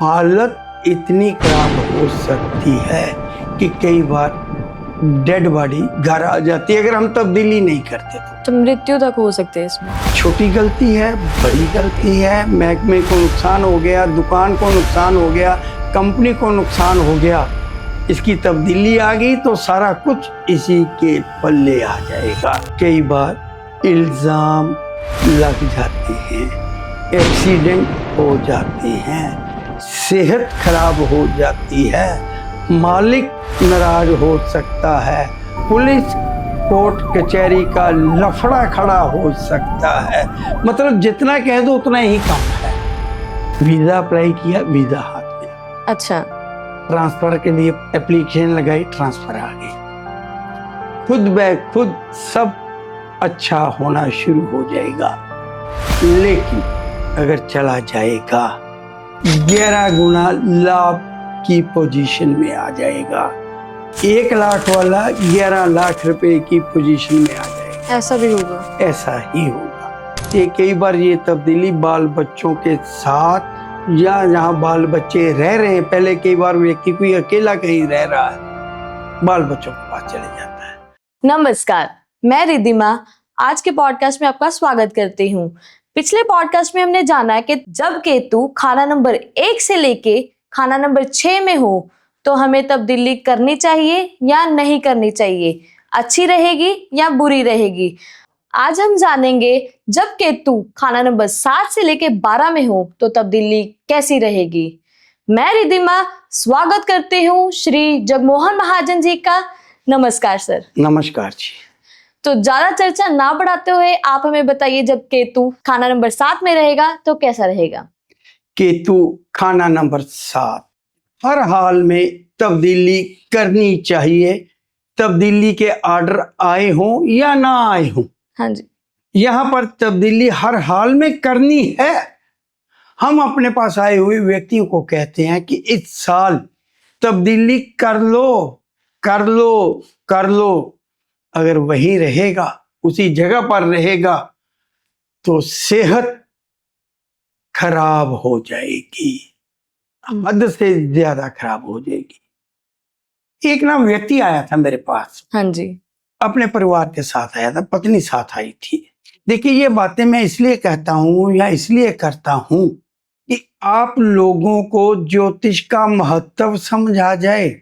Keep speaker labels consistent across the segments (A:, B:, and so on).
A: हालत इतनी खराब हो सकती है कि कई बार डेड बॉडी घर आ जाती है अगर हम तब्दीली नहीं करते
B: तो मृत्यु तक हो सकते हैं इसमें।
A: छोटी गलती है, बड़ी गलती है, महकमे को नुकसान हो गया, दुकान को नुकसान हो गया, कंपनी को नुकसान हो गया, इसकी तब्दीली आ गई तो सारा कुछ इसी के पल्ले आ जाएगा। कई बार इल्जाम लग जाते हैं, एक्सीडेंट हो जाते हैं, सेहत खराब हो जाती है, मालिक नाराज हो सकता है, पुलिस कोर्ट कचहरी का लफड़ा खड़ा हो सकता है। मतलब जितना कह दो उतना ही कम है। वीजा अप्लाई किया, वीजा हाथ में।
B: अच्छा,
A: ट्रांसफर के लिए एप्लीकेशन लगाई, ट्रांसफर आ गई। खुद ब खुद सब अच्छा होना शुरू हो जाएगा, लेकिन अगर चला जाएगा 11 गुना लाभ की पोजीशन में आ जाएगा। 1 लाख वाला 11 लाख रुपए की पोजीशन में आ जाएगा।
B: ऐसा भी होगा?
A: ऐसा ही होगा। ये कई बार ये तब्दीली बाल बच्चों के साथ या जहाँ बाल बच्चे रह रहे हैं, पहले कई बार व्यक्ति कोई अकेला कहीं रह रहा है, बाल बच्चों के पास चले जाता है।
B: नमस्कार, मैं रिद्धिमा आज के पॉडकास्ट में आपका स्वागत करती हूँ। पिछले पॉडकास्ट में हमने जाना कि जब केतु खाना नंबर 1 से लेके खाना नंबर 6 में हो तो हमें तब्दीली करनी चाहिए या नहीं करनी चाहिए, अच्छी रहेगी या बुरी रहेगी। आज हम जानेंगे जब केतु खाना नंबर 7 से लेके 12 में हो तो तब्दीली कैसी रहेगी। मैं रिद्धिमा स्वागत करती हूँ श्री जगमोहन महाजन जी का। नमस्कार सर।
A: नमस्कार जी।
B: तो ज्यादा चर्चा ना बढ़ाते हुए आप हमें बताइए, जब केतु खाना नंबर 7 में रहेगा तो कैसा रहेगा?
A: केतु खाना नंबर 7 हर हाल में तब्दीली करनी चाहिए, तब्दीली के ऑर्डर आए हों या ना आए हों।
B: हाँ जी,
A: यहाँ पर तब्दीली हर हाल में करनी है। हम अपने पास आए हुए व्यक्तियों को कहते हैं कि इस साल तब्दीली कर लो कर लो कर लो। अगर वही रहेगा, उसी जगह पर रहेगा, तो सेहत खराब हो जाएगी, हद से ज्यादा खराब हो जाएगी। एक ना व्यक्ति आया था मेरे पास,
B: हाँ जी,
A: अपने परिवार के साथ आया था, पत्नी साथ आई थी। देखिए, ये बातें मैं इसलिए कहता हूं या इसलिए करता हूं कि आप लोगों को ज्योतिष का महत्व समझ आ जाए।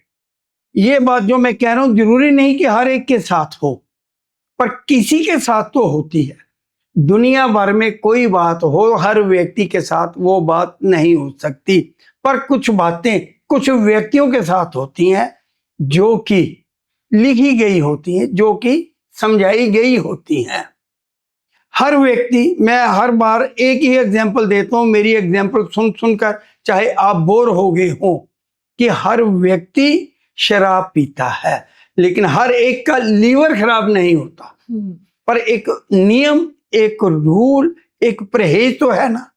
A: ये बात जो मैं कह रहा हूं जरूरी नहीं कि हर एक के साथ हो, पर किसी के साथ तो होती है। दुनिया भर में कोई बात हो, हर व्यक्ति के साथ वो बात नहीं हो सकती, पर कुछ बातें कुछ व्यक्तियों के साथ होती हैं जो कि लिखी गई होती हैं, जो कि समझाई गई होती हैं। हर व्यक्ति, मैं हर बार एक ही एग्जाम्पल देता हूं, मेरी एग्जाम्पल सुन सुनकर चाहे आप बोर हो गए हो, कि हर व्यक्ति शराब पीता है, लेकिन हर एक का लीवर खराब नहीं होता। पर एक नियम, एक रूल, एक परहेज तो है ना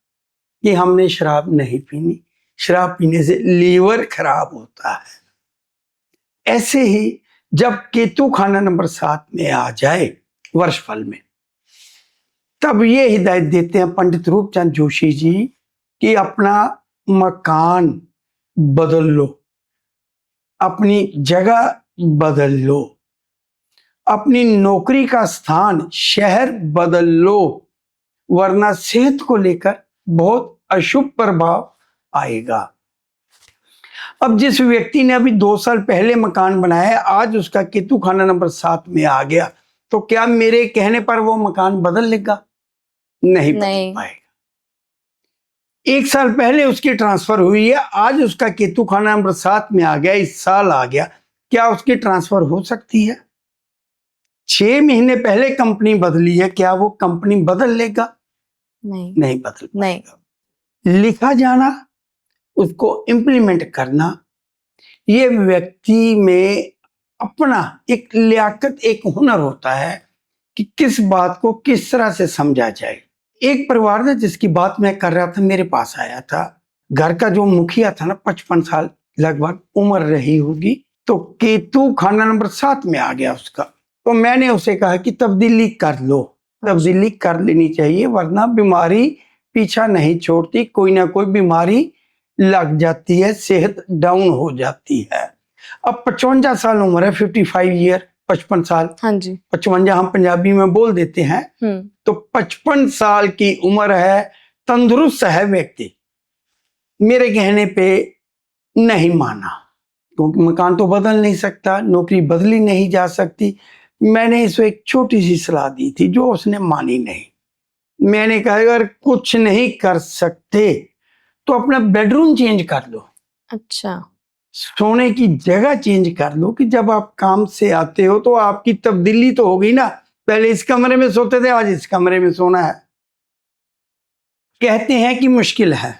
A: कि हमने शराब नहीं पीनी। शराब पीने से लीवर खराब होता है। ऐसे ही जब केतु खाना नंबर 7 में आ जाए वर्षफल में, तब ये हिदायत देते हैं पंडित रूपचंद जोशी जी कि अपना मकान बदल लो, अपनी जगह बदल लो, अपनी नौकरी का स्थान, शहर बदल लो, वरना सेहत को लेकर बहुत अशुभ प्रभाव आएगा। अब जिस व्यक्ति ने अभी 2 साल पहले मकान बनाया है, आज उसका केतु खाना नंबर 7 में आ गया, तो क्या मेरे कहने पर वो मकान बदल लेगा? नहीं बदल पाएगा। 1 साल पहले उसकी ट्रांसफर हुई है, आज उसका केतु खाना नंबर 7 में आ गया, इस साल आ गया, क्या उसकी ट्रांसफर हो सकती है? 6 महीने पहले कंपनी बदली है, क्या वो कंपनी बदल लेगा? नहीं बदल पाएगा। लिखा जाना, उसको इम्प्लीमेंट करना, ये व्यक्ति में अपना एक लियाकत, एक हुनर होता है कि किस बात को किस तरह से समझा जाए। एक परिवार में जिसकी बात मैं कर रहा था, मेरे पास आया था। घर का जो मुखिया था ना, 55 साल लगभग उम्र रही होगी, तो केतु खाना नंबर 7 में आ गया उसका। तो मैंने उसे कहा कि तब्दीली कर लो, तब्दीली कर लेनी चाहिए, वरना बीमारी पीछा नहीं छोड़ती, कोई ना कोई बीमारी लग जाती है, सेहत डाउन हो जाती है। अब 55 साल उम्र है, 55 ईयर, 55 साल,
B: हाँ जी।
A: 55 हम पंजाबी में बोल देते हैं। तो 55 साल की उम्र है, तंदुरुस्त है व्यक्ति, मेरे कहने पे नहीं माना, क्योंकि मकान तो बदल नहीं सकता, नौकरी बदली नहीं जा सकती। मैंने इसको एक छोटी सी सलाह दी थी जो उसने मानी नहीं। मैंने कहा अगर कुछ नहीं कर सकते तो अपना बेडरूम चेंज कर लो,
B: अच्छा।
A: सोने की जगह चेंज कर लो, कि जब आप काम से आते हो तो आपकी तब्दीली तो होगी ना। पहले इस कमरे में सोते थे, आज इस कमरे में सोना है। कहते हैं कि मुश्किल है,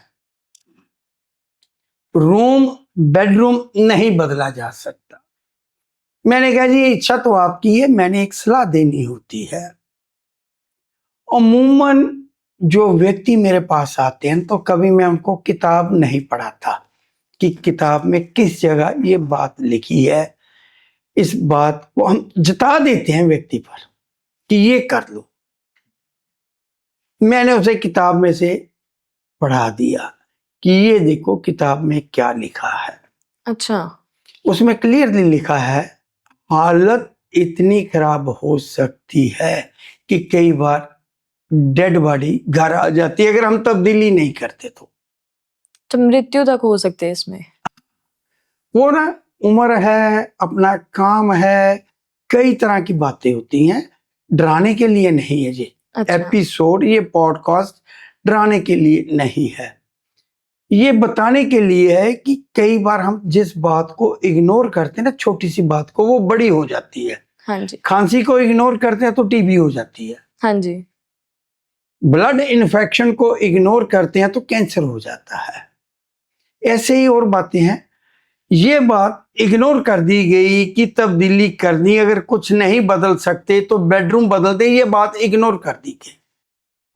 A: रूम बेडरूम नहीं बदला जा सकता। मैंने कहा जी इच्छा तो आपकी है, मैंने एक सलाह देनी होती है। अमूमन जो व्यक्ति मेरे पास आते हैं तो कभी मैं उनको किताब नहीं पढ़ाता कि किताब में किस जगह ये बात लिखी है। इस बात को हम जता देते हैं व्यक्ति पर कि ये कर लो। मैंने उसे किताब में से पढ़ा दिया कि ये देखो किताब में क्या लिखा है।
B: अच्छा।
A: उसमें क्लियरली लिखा है हालत इतनी खराब हो सकती है कि कई बार डेड बॉडी घर आ जाती है अगर हम तब्दीली नहीं करते तो
B: मृत्यु तक हो सकते हैं इसमें।
A: वो ना उम्र है, अपना काम है, कई तरह की बातें होती हैं। डराने के लिए नहीं है जी।
B: अच्छा।
A: एपिसोड, ये पॉडकास्ट डराने के लिए नहीं है, ये बताने के लिए है कि कई बार हम जिस बात को इग्नोर करते हैं ना, छोटी सी बात को, वो बड़ी हो जाती है।
B: हाँ जी।
A: खांसी को इग्नोर करते हैं तो टीबी हो जाती है।
B: हाँ जी।
A: ब्लड इन्फेक्शन को इग्नोर करते हैं तो कैंसर हो जाता है। ऐसे ही और बातें हैं। ये बात इग्नोर कर दी गई कि तब्दीली करनी, अगर कुछ नहीं बदल सकते तो बेडरूम बदल दे, ये बात इग्नोर कर दी गई।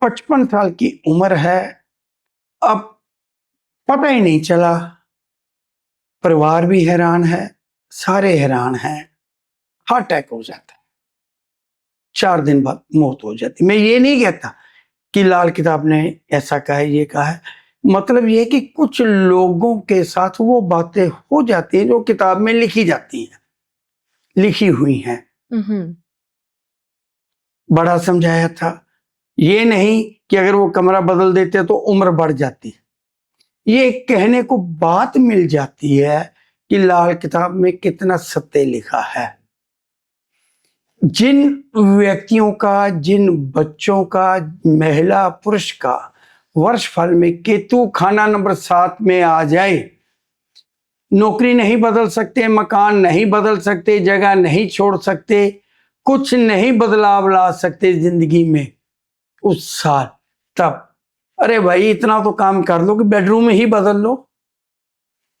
A: 55 साल की उम्र है, अब पता ही नहीं चला, परिवार भी हैरान है, सारे हैरान हैं, हार्ट अटैक हो जाता है, 4 दिन बाद मौत हो जाती। मैं ये नहीं कहता कि लाल किताब ने ऐसा कहा है, ये कहा है, मतलब ये कि कुछ लोगों के साथ वो बातें हो जाती हैं जो किताब में लिखी जाती हैं, लिखी हुई हैं। बड़ा समझाया था, ये नहीं कि अगर वो कमरा बदल देते तो उम्र बढ़ जाती। ये कहने को बात मिल जाती है कि लाल किताब में कितना सत्य लिखा है। जिन व्यक्तियों का, जिन बच्चों का, महिला पुरुष का वर्ष फल में केतु खाना नंबर 7 में आ जाए, नौकरी नहीं बदल सकते, मकान नहीं बदल सकते, जगह नहीं छोड़ सकते, कुछ नहीं बदलाव ला सकते जिंदगी में उस साल, तब अरे भाई इतना तो काम कर लो कि बेडरूम ही बदल लो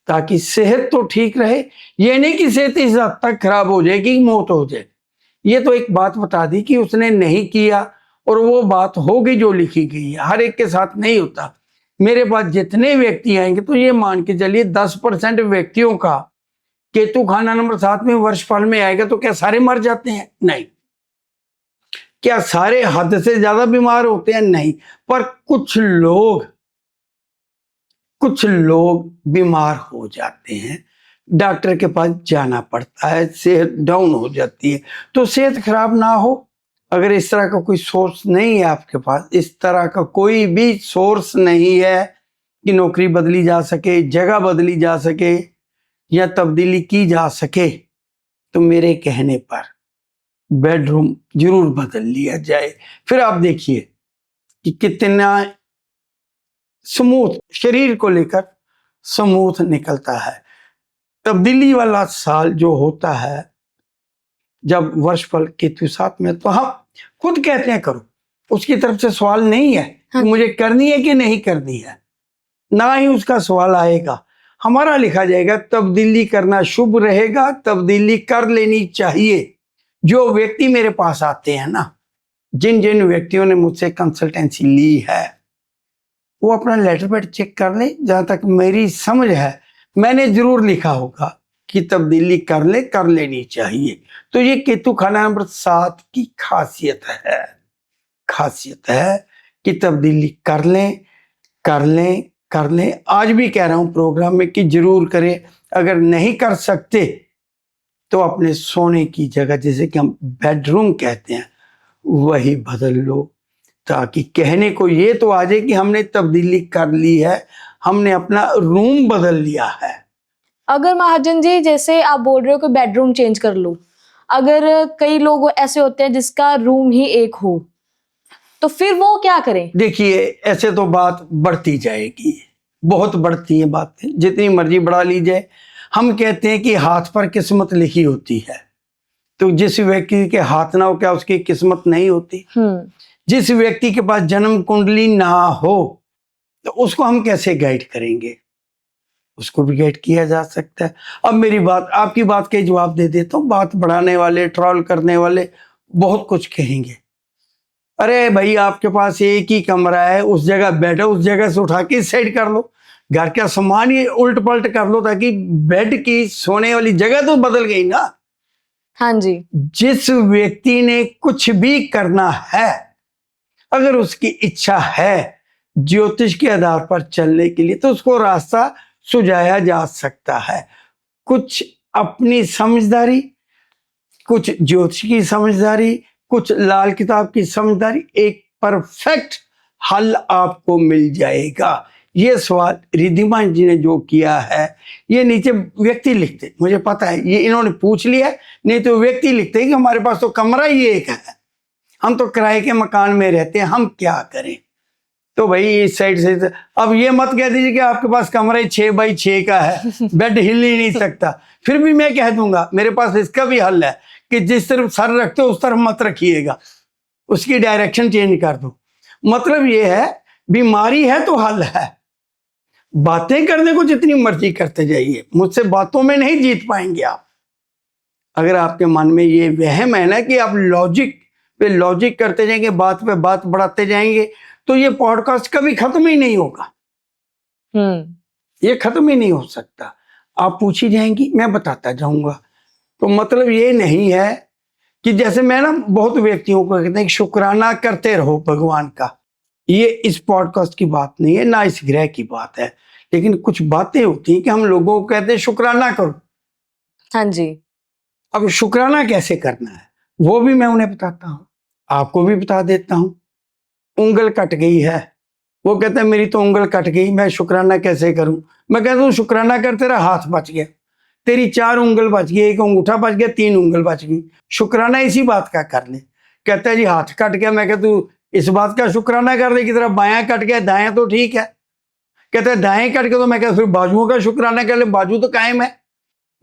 A: ताकि सेहत तो ठीक रहे। ये नहीं कि सेहत इस हद तक खराब हो जाए कि मौत हो जाए। ये तो एक बात बता दी कि उसने नहीं किया और वो बात होगी जो लिखी गई है। हर एक के साथ नहीं होता। मेरे पास जितने व्यक्ति आएंगे तो ये मान के चलिए 10% व्यक्तियों का केतु खाना नंबर 7 में वर्ष फल में आएगा तो क्या सारे मर जाते हैं? नहीं। क्या सारे हद से ज्यादा बीमार होते हैं? नहीं। पर कुछ लोग बीमार हो जाते हैं, डॉक्टर के पास जाना पड़ता है, सेहत डाउन हो जाती है। तो सेहत खराब ना हो, अगर इस तरह का कोई सोर्स नहीं है आपके पास, इस तरह का कोई भी सोर्स नहीं है कि नौकरी बदली जा सके, जगह बदली जा सके या तब्दीली की जा सके, तो मेरे कहने पर बेडरूम जरूर बदल लिया जाए। फिर आप देखिए कि कितना स्मूथ शरीर को लेकर स्मूथ निकलता है। तब्दीली वाला साल जो होता है जब वर्ष फल केतु 7 में, तो हम खुद कहते हैं करो, उसकी तरफ से सवाल नहीं है कि मुझे करनी है कि नहीं करनी है, ना ही उसका सवाल आएगा। हमारा लिखा जाएगा तब्दीली करना शुभ रहेगा, तब्दीली कर लेनी चाहिए। जो व्यक्ति मेरे पास आते हैं ना, जिन जिन व्यक्तियों ने मुझसे कंसल्टेंसी ली है, वो अपना लेटर पैड चेक कर ले। जहां तक मेरी समझ है मैंने जरूर लिखा होगा कि तब्दीली कर लेनी चाहिए। तो ये केतु खाना नंबर 7 की खासियत है कि तब्दीली कर लें कर लें। आज भी कह रहा हूं प्रोग्राम में कि जरूर करें। अगर नहीं कर सकते तो अपने सोने की जगह, जैसे कि हम बेडरूम कहते हैं, वही बदल लो, ताकि कहने को ये तो आ जाए कि हमने तब्दीली कर ली है, हमने अपना रूम बदल लिया है।
B: अगर महाजन जी, जैसे आप बोल रहे हो कि बेडरूम चेंज कर लो, अगर कई लोग ऐसे होते हैं जिसका रूम ही एक हो, तो फिर वो क्या करें?
A: देखिए, ऐसे तो बात बढ़ती जाएगी, बहुत बढ़ती है बातें, जितनी मर्जी बढ़ा ली जाए। हम कहते हैं कि हाथ पर किस्मत लिखी होती है, तो जिस व्यक्ति के हाथ ना हो, क्या उसकी किस्मत नहीं होती? जिस व्यक्ति के पास जन्म कुंडली ना हो, तो उसको हम कैसे गाइड करेंगे? उसको भी गाइड किया जा सकता है। अब मेरी बात, आपकी बात के जवाब दे देता हूँ। बात बढ़ाने वाले, ट्रोल करने वाले बहुत कुछ कहेंगे। अरे भाई, आपके पास एक ही कमरा है, उस जगह बेड है, उस जगह से उठा के इस साइड कर लो, घर का सामान ही उल्ट पलट कर लो, ताकि बेड की सोने वाली जगह तो बदल गई ना।
B: हाँ जी।
A: जिस व्यक्ति ने कुछ भी करना है, अगर उसकी इच्छा है ज्योतिष के आधार पर चलने के लिए, तो उसको रास्ता सुझाया जा सकता है। कुछ अपनी समझदारी, कुछ ज्योतिष की समझदारी, कुछ लाल किताब की समझदारी, एक परफेक्ट हल आपको मिल जाएगा। ये सवाल रिद्धिमा जी ने जो किया है, ये नीचे व्यक्ति लिखते, मुझे पता है ये इन्होंने पूछ लिया, नहीं तो व्यक्ति लिखते कि हमारे पास तो कमरा ही एक है, हम तो किराए के मकान में रहते हैं, हम क्या करें? तो भाई इस साइड से अब ये मत कह दीजिए कि आपके पास कमरा 6x6 का है, बेड हिल ही नहीं सकता। फिर भी मैं कह दूंगा, मेरे पास इसका भी हल है कि जिस तरफ सर रखते हो उस तरफ मत रखिएगा, उसकी डायरेक्शन चेंज कर दो। मतलब ये है, बीमारी है तो हल है। बातें करने को जितनी मर्जी करते जाइए, मुझसे बातों में नहीं जीत पाएंगे आप। अगर आपके मन में ये वहम है ना कि आप लॉजिक पे लॉजिक करते जाएंगे, बात पे बात बढ़ाते जाएंगे, तो ये पॉडकास्ट कभी खत्म ही नहीं होगा। ये खत्म ही नहीं हो सकता। आप पूछी जाएंगी, मैं बताता जाऊंगा। तो मतलब ये नहीं है कि जैसे मैं ना बहुत व्यक्तियों को कहते हैं कि शुक्राना करते रहो भगवान का। ये इस पॉडकास्ट की बात नहीं है, ना इस ग्रह की बात है, लेकिन कुछ बातें होती हैं कि हम लोगों को कहते हैं शुक्राना करो।
B: हाँ जी।
A: अब शुक्राना कैसे करना है वो भी मैं उन्हें बताता हूँ, आपको भी बता देता हूँ। उंगल कट गई है, वो कहते हैं मेरी तो उंगल कट गई, मैं शुक्राना कैसे करूं? मैं कहता हूँ शुक्राना कर, तेरा हाथ बच गया, तेरी 4 उंगल बच गई, एक अंगूठा बच गया, 3 उंगल बच गई। शुक्राना इसी बात का कर ले। कहता है जी हाथ कट गया। मैं कहता तू इस बात का शुक्राना कर ले कि तेरा बायां कट गया, दायां तो ठीक है। कहता है दाएं कट गया, तो मैं कहता फिर बाजुओं का शुक्राना कर ले, बाजू तो कायम है।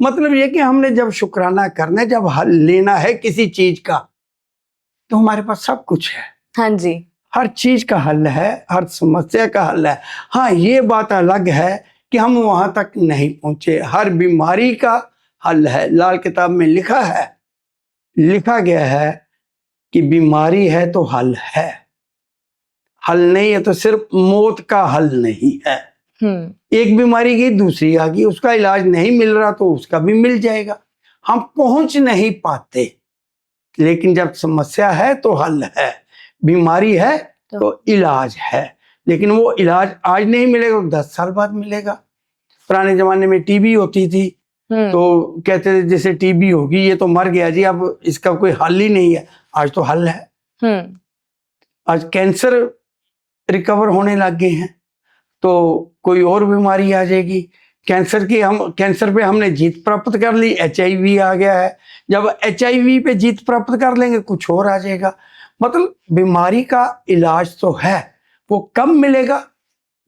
A: मतलब ये कि हमने जब शुक्राना करना है, जब हल लेना है किसी चीज का, तो हमारे पास सब कुछ है।
B: हाँ जी।
A: हर चीज का हल है, हर समस्या का हल है। हाँ, ये बात अलग है कि हम वहां तक नहीं पहुंचे। हर बीमारी का हल है। लाल किताब में लिखा गया है कि बीमारी है तो हल है, हल नहीं है तो सिर्फ मौत का हल नहीं है। एक बीमारी गई, दूसरी आ गई, उसका इलाज नहीं मिल रहा तो उसका भी मिल जाएगा। हम पहुंच नहीं पाते, लेकिन जब समस्या है तो हल है, बीमारी है तो इलाज है। लेकिन वो इलाज आज नहीं मिलेगा, 10 साल बाद मिलेगा। पुराने जमाने में टीबी होती थी, तो कहते थे जैसे टीबी होगी, ये तो मर गया जी, अब इसका कोई हल ही नहीं है। आज तो हल है। आज कैंसर रिकवर होने लग गए हैं, तो कोई और बीमारी आ जाएगी। कैंसर पे हमने जीत प्राप्त कर ली, HIV आ गया है। जब HIV पे जीत प्राप्त कर लेंगे, कुछ और आ जाएगा। मतलब बीमारी का इलाज तो है, वो कब मिलेगा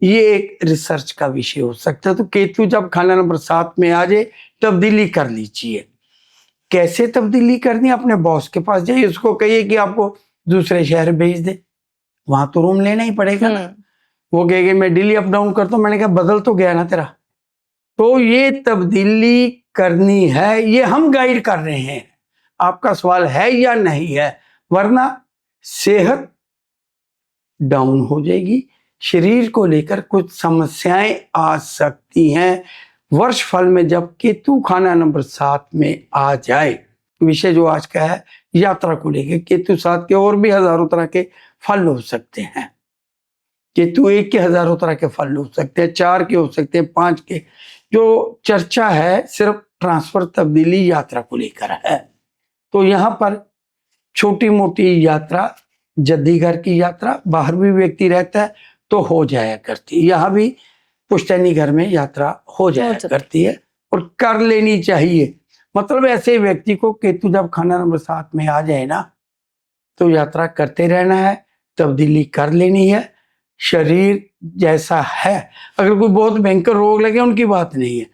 A: ये एक रिसर्च का विषय हो सकता है। तो केतु जब खाना नंबर 7 में आ जाए, तब्दीली कर लीजिए। कैसे तब्दीली करनी? अपने बॉस के पास जाइए, उसको कहिए कि आपको दूसरे शहर भेज दे, वहां तो रूम लेना ही पड़ेगा ना। वो कहेगा मैं डेली अप डाउन करता हूँ। मैंने कहा बदल तो गया ना तेरा। तो ये तब्दीली करनी है, ये हम गाइड कर रहे हैं। आपका सवाल है या नहीं है, वरना सेहत डाउन हो जाएगी, शरीर को लेकर कुछ समस्याएं आ सकती हैं। वर्ष फल में जब केतु खाना नंबर 7 में आ जाए, विषय जो आज का है यात्रा को लेकर, केतु 7 के और भी हजारों तरह के फल हो सकते हैं। केतु 1 के हजारों तरह के फल हो सकते हैं, 4 के हो सकते हैं, 5 के। जो चर्चा है सिर्फ ट्रांसफर, तब्दीली, यात्रा को लेकर है। तो यहाँ पर छोटी मोटी यात्रा, जद्दी घर की यात्रा, बाहर भी व्यक्ति रहता है तो हो जाया करती है। यहाँ भी पुश्तैनी घर में यात्रा हो जाया करती है और कर लेनी चाहिए। मतलब ऐसे व्यक्ति को केतु जब खाना नंबर 7 में आ जाए ना, तो यात्रा करते रहना है, तब्दीली कर लेनी है। शरीर जैसा है, अगर कोई बहुत भयंकर रोग लगे उनकी बात नहीं है,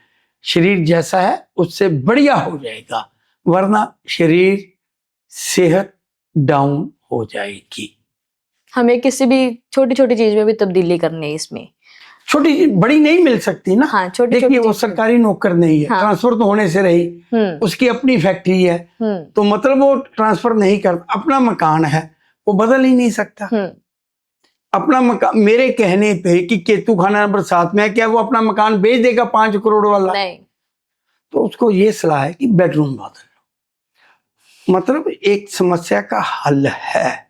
A: शरीर जैसा है उससे बढ़िया हो जाएगा, वरना शरीर सेहत डाउन हो जाएगी।
B: हमें किसी भी छोटी छोटी चीज में भी तब्दीली करनी है इसमें।
A: छोटी बड़ी नहीं मिल सकती ना।
B: हाँ, छोटी
A: देखिए
B: छोटी
A: वो सरकारी नौकर नहीं है,
B: हाँ।
A: ट्रांसफर तो होने से रही, उसकी अपनी फैक्ट्री है, तो मतलब वो ट्रांसफर नहीं कर, अपना मकान है, वो बदल ही नहीं सकता अपना मकान। मेरे कहने पे कि केतु खाना नंबर 7 में है, क्या वो अपना मकान बेच देगा 5 करोड़ वाला?
B: नहीं।
A: तो उसको ये सलाह है कि बेडरूम बदल लो। मतलब एक समस्या का हल है,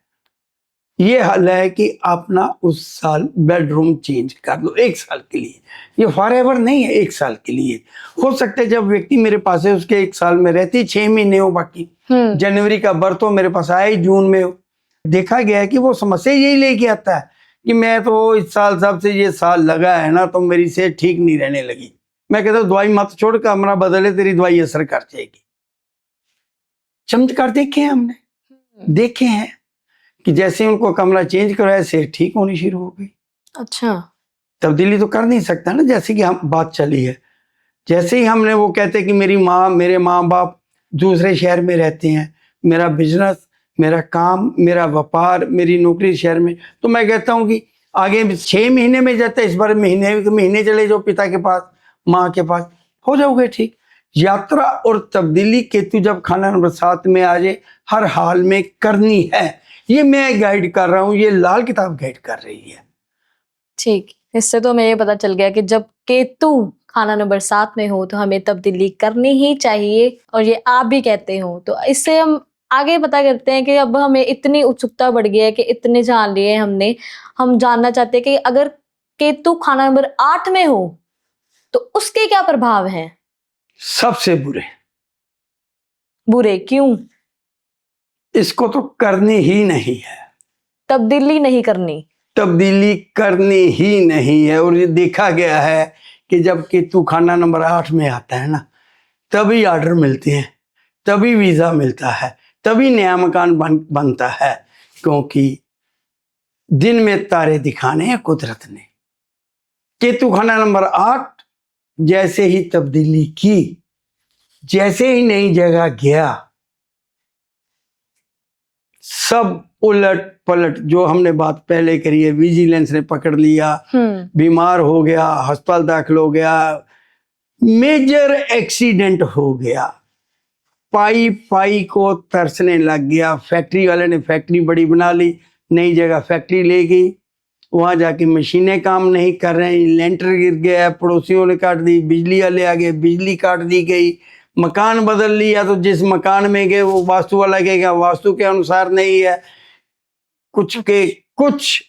A: ये हल है कि अपना उस साल बेडरूम चेंज कर लो 1 साल के लिए। ये फॉरएवर नहीं है, 1 साल के लिए हो सकता है। जब व्यक्ति मेरे पास है उसके 1 साल में रहती 6 महीने हो, बाकी जनवरी का बर्थ हो, मेरे पास आए जून में हो। देखा गया है कि वो समस्या यही लेके आता है कि मैं तो इस साल सबसे ये साल लगा है ना, तो मेरी सेहत ठीक नहीं रहने लगी। मैं कहता हूँ दवाई मत छोड़, कमरा बदले, तेरी दवाई असर कर जाएगी। चमत्कार देखे हैं हमने, देखे हैं कि जैसे उनको कमरा चेंज कराया सेहत ठीक होनी शुरू हो गई।
B: अच्छा,
A: तब्दीली तो कर नहीं सकता ना, जैसे कि हम बात चली है। जैसे ही हमने वो कहते कि मेरी माँ, मेरे माँ बाप दूसरे शहर में रहते हैं, मेरा बिजनेस, मेरा काम, मेरा व्यापार, मेरी नौकरी शहर में, तो मैं कहता हूँ कि आगे 6 महीने में जाता है, इस बार महीने चले जाओ पिता के पास, माँ के पास, हो जाओगे ठीक। यात्रा और तब्दीली केतु जब खाना नंबर 7 में आ जाए, हर हाल में करनी है। ये मैं गाइड कर रहा हूँ, ये लाल किताब गाइड कर रही है।
B: ठीक। इससे तो हमें ये पता चल गया कि जब केतु खाना नंबर 7 में हो तो हमें तब्दीली करनी ही चाहिए, और ये आप भी कहते हो। तो इससे हम आगे पता करते हैं कि अब हमें इतनी उत्सुकता बढ़ गई है कि इतने जान लिए हमने, हम जानना चाहते हैं कि अगर केतु खाना नंबर 8 में हो तो उसके क्या प्रभाव हैं?
A: सबसे बुरे।
B: बुरे क्यों?
A: इसको तो करनी ही नहीं है,
B: तब्दीली नहीं करनी,
A: तब्दीली करनी ही नहीं है। और ये देखा गया है कि जब केतु खाना नंबर 8 में आता है ना, तभी ऑर्डर मिलते हैं, तभी वीजा मिलता है, तभी नया मकान बनता है, क्योंकि दिन में तारे दिखाने हैं कुदरत ने। केतु खाना नंबर 8 जैसे ही तब्दीली की, जैसे ही नई जगह गया, सब उलट पलट। जो हमने बात पहले करी है, विजिलेंस ने पकड़ लिया, बीमार हो गया, अस्पताल दाखिल हो गया, मेजर एक्सीडेंट हो गया, पाई पाई को तरसने लग गया। फैक्ट्री वाले ने फैक्ट्री बड़ी बना ली, नई जगह फैक्ट्री ले गई, वहां जाके मशीनें काम नहीं कर रही, लेंटर गिर गया, पड़ोसियों ने काट दी, बिजली वाले आ गए, बिजली काट दी गई, मकान बदल लिया, तो जिस मकान में गए वो वास्तु वाला कहेगा वास्तु के अनुसार नहीं है, कुछ के कुछ।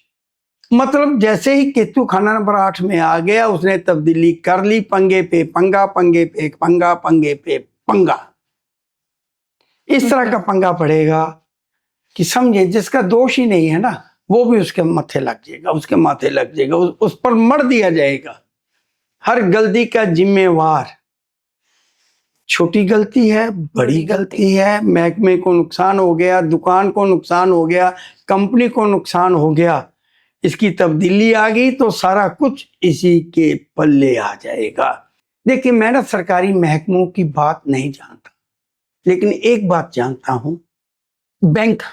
A: मतलब जैसे ही केतु खाना नंबर 8 में आ गया, उसने तब्दीली कर ली, पंगे पे पंगा, पंगे पे पंगा, पंगे पे पंगा। इस तरह का पंगा पड़ेगा कि समझे जिसका दोष ही नहीं है ना, वो भी उसके माथे लग जाएगा, उसके माथे लग जाएगा, उस पर मर दिया जाएगा। हर गलती का जिम्मेवार, छोटी गलती है, बड़ी गलती है, महकमे को नुकसान हो गया, दुकान को नुकसान हो गया, कंपनी को नुकसान हो गया, इसकी तब्दीली आ गई तो सारा कुछ इसी के पल्ले आ जाएगा। देखिए मैं ना सरकारी महकमों की बात नहीं जानता, लेकिन एक बात जानता हूं, बैंक,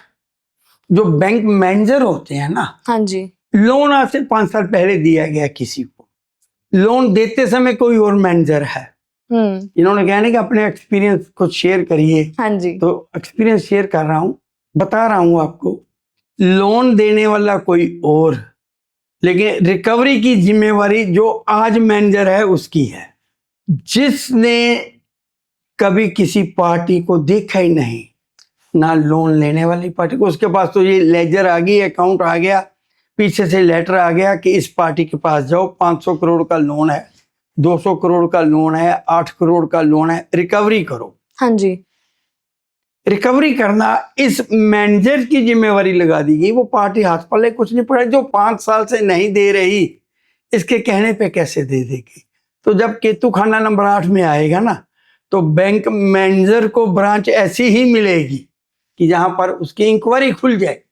A: जो बैंक मैनेजर होते हैं ना,
B: हाँ जी,
A: लोन आज से 5 साल पहले दिया गया किसी को, लोन देते समय कोई और मैनेजर है, इन्होंने कहा ना कि अपने एक्सपीरियंस कुछ शेयर करिए।
B: हाँ जी,
A: तो एक्सपीरियंस शेयर कर रहा हूं, बता रहा हूं आपको। लोन देने वाला कोई और, लेकिन रिकवरी की जिम्मेवारी जो आज मैनेजर है उसकी है। जिसने कभी किसी पार्टी को देखा ही नहीं, ना लोन लेने वाली पार्टी को, उसके पास तो ये लेजर आ गई, अकाउंट आ गया, पीछे से लेटर आ गया कि इस पार्टी के पास जाओ, 500 करोड़ का लोन है, 200 करोड़ का लोन है, 8 करोड़ का लोन है, रिकवरी करो।
B: हाँ जी।
A: रिकवरी करना इस मैनेजर की जिम्मेवारी लगा दी गई। वो पार्टी हाथ पल्ले कुछ नहीं पड़ा, जो 5 साल से नहीं दे रही, इसके कहने पे कैसे दे देगी। तो जब केतु खाना नंबर 8 में आएगा ना, तो बैंक मैनेजर को ब्रांच ऐसी ही मिलेगी कि जहां पर उसकी इंक्वायरी खुल जाए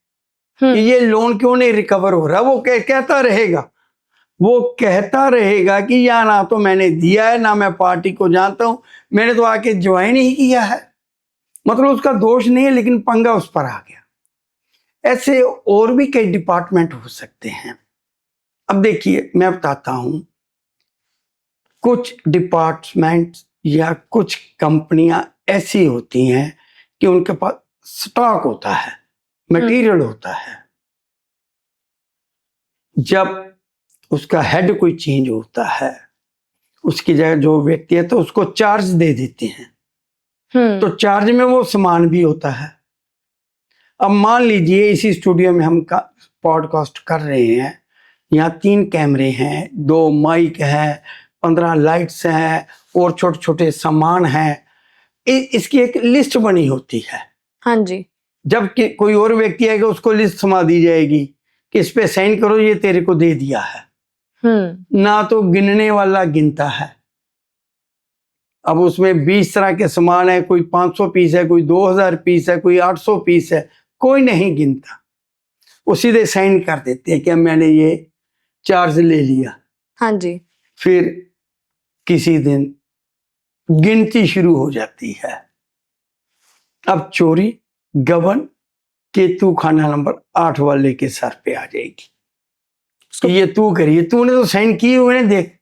A: कि ये लोन क्यों नहीं रिकवर हो रहा। वो कहता रहेगा, वो कहता रहेगा कि या ना तो मैंने दिया है, ना मैं पार्टी को जानता हूं, मैंने तो आके ज्वाइन ही किया है। मतलब उसका दोष नहीं है, लेकिन पंगा उस पर आ गया। ऐसे और भी कई डिपार्टमेंट हो सकते हैं। अब देखिए, मैं बताता हूं, कुछ डिपार्टमेंट या कुछ कंपनियां ऐसी होती हैं कि उनके पास स्टॉक होता है, मटेरियल होता है। जब उसका हेड कोई चेंज होता है, उसकी जगह जो व्यक्ति है, तो उसको चार्ज दे देते हैं। तो चार्ज में वो सामान भी होता है। अब मान लीजिए इसी स्टूडियो में हम पॉडकास्ट कर रहे हैं, यहाँ 3 कैमरे हैं, 2 माइक हैं, 15 लाइट्स हैं और छोटे छोटे सामान हैं। इसकी एक लिस्ट बनी होती है।
B: हाँ जी।
A: जब कोई और व्यक्ति आएगा, उसको लिस्ट थमा दी जाएगी कि इस पे साइन करो, ये तेरे को दे दिया है। ना तो गिनने वाला गिनता है। अब उसमें 20 तरह के सामान है, कोई 500 पीस है, कोई 2000 पीस है, कोई 800 पीस है, कोई नहीं गिनता। वो सीधे साइन कर देते हैं कि मैंने ये चार्ज ले लिया।
B: हाँ जी।
A: फिर किसी दिन गिनती शुरू हो जाती है। अब चोरी, गबन, केतु खाना नंबर 8 वाले के सर पे आ जाएगी कि ये तू करिए, तूने तो साइन किए हुए ने, देख।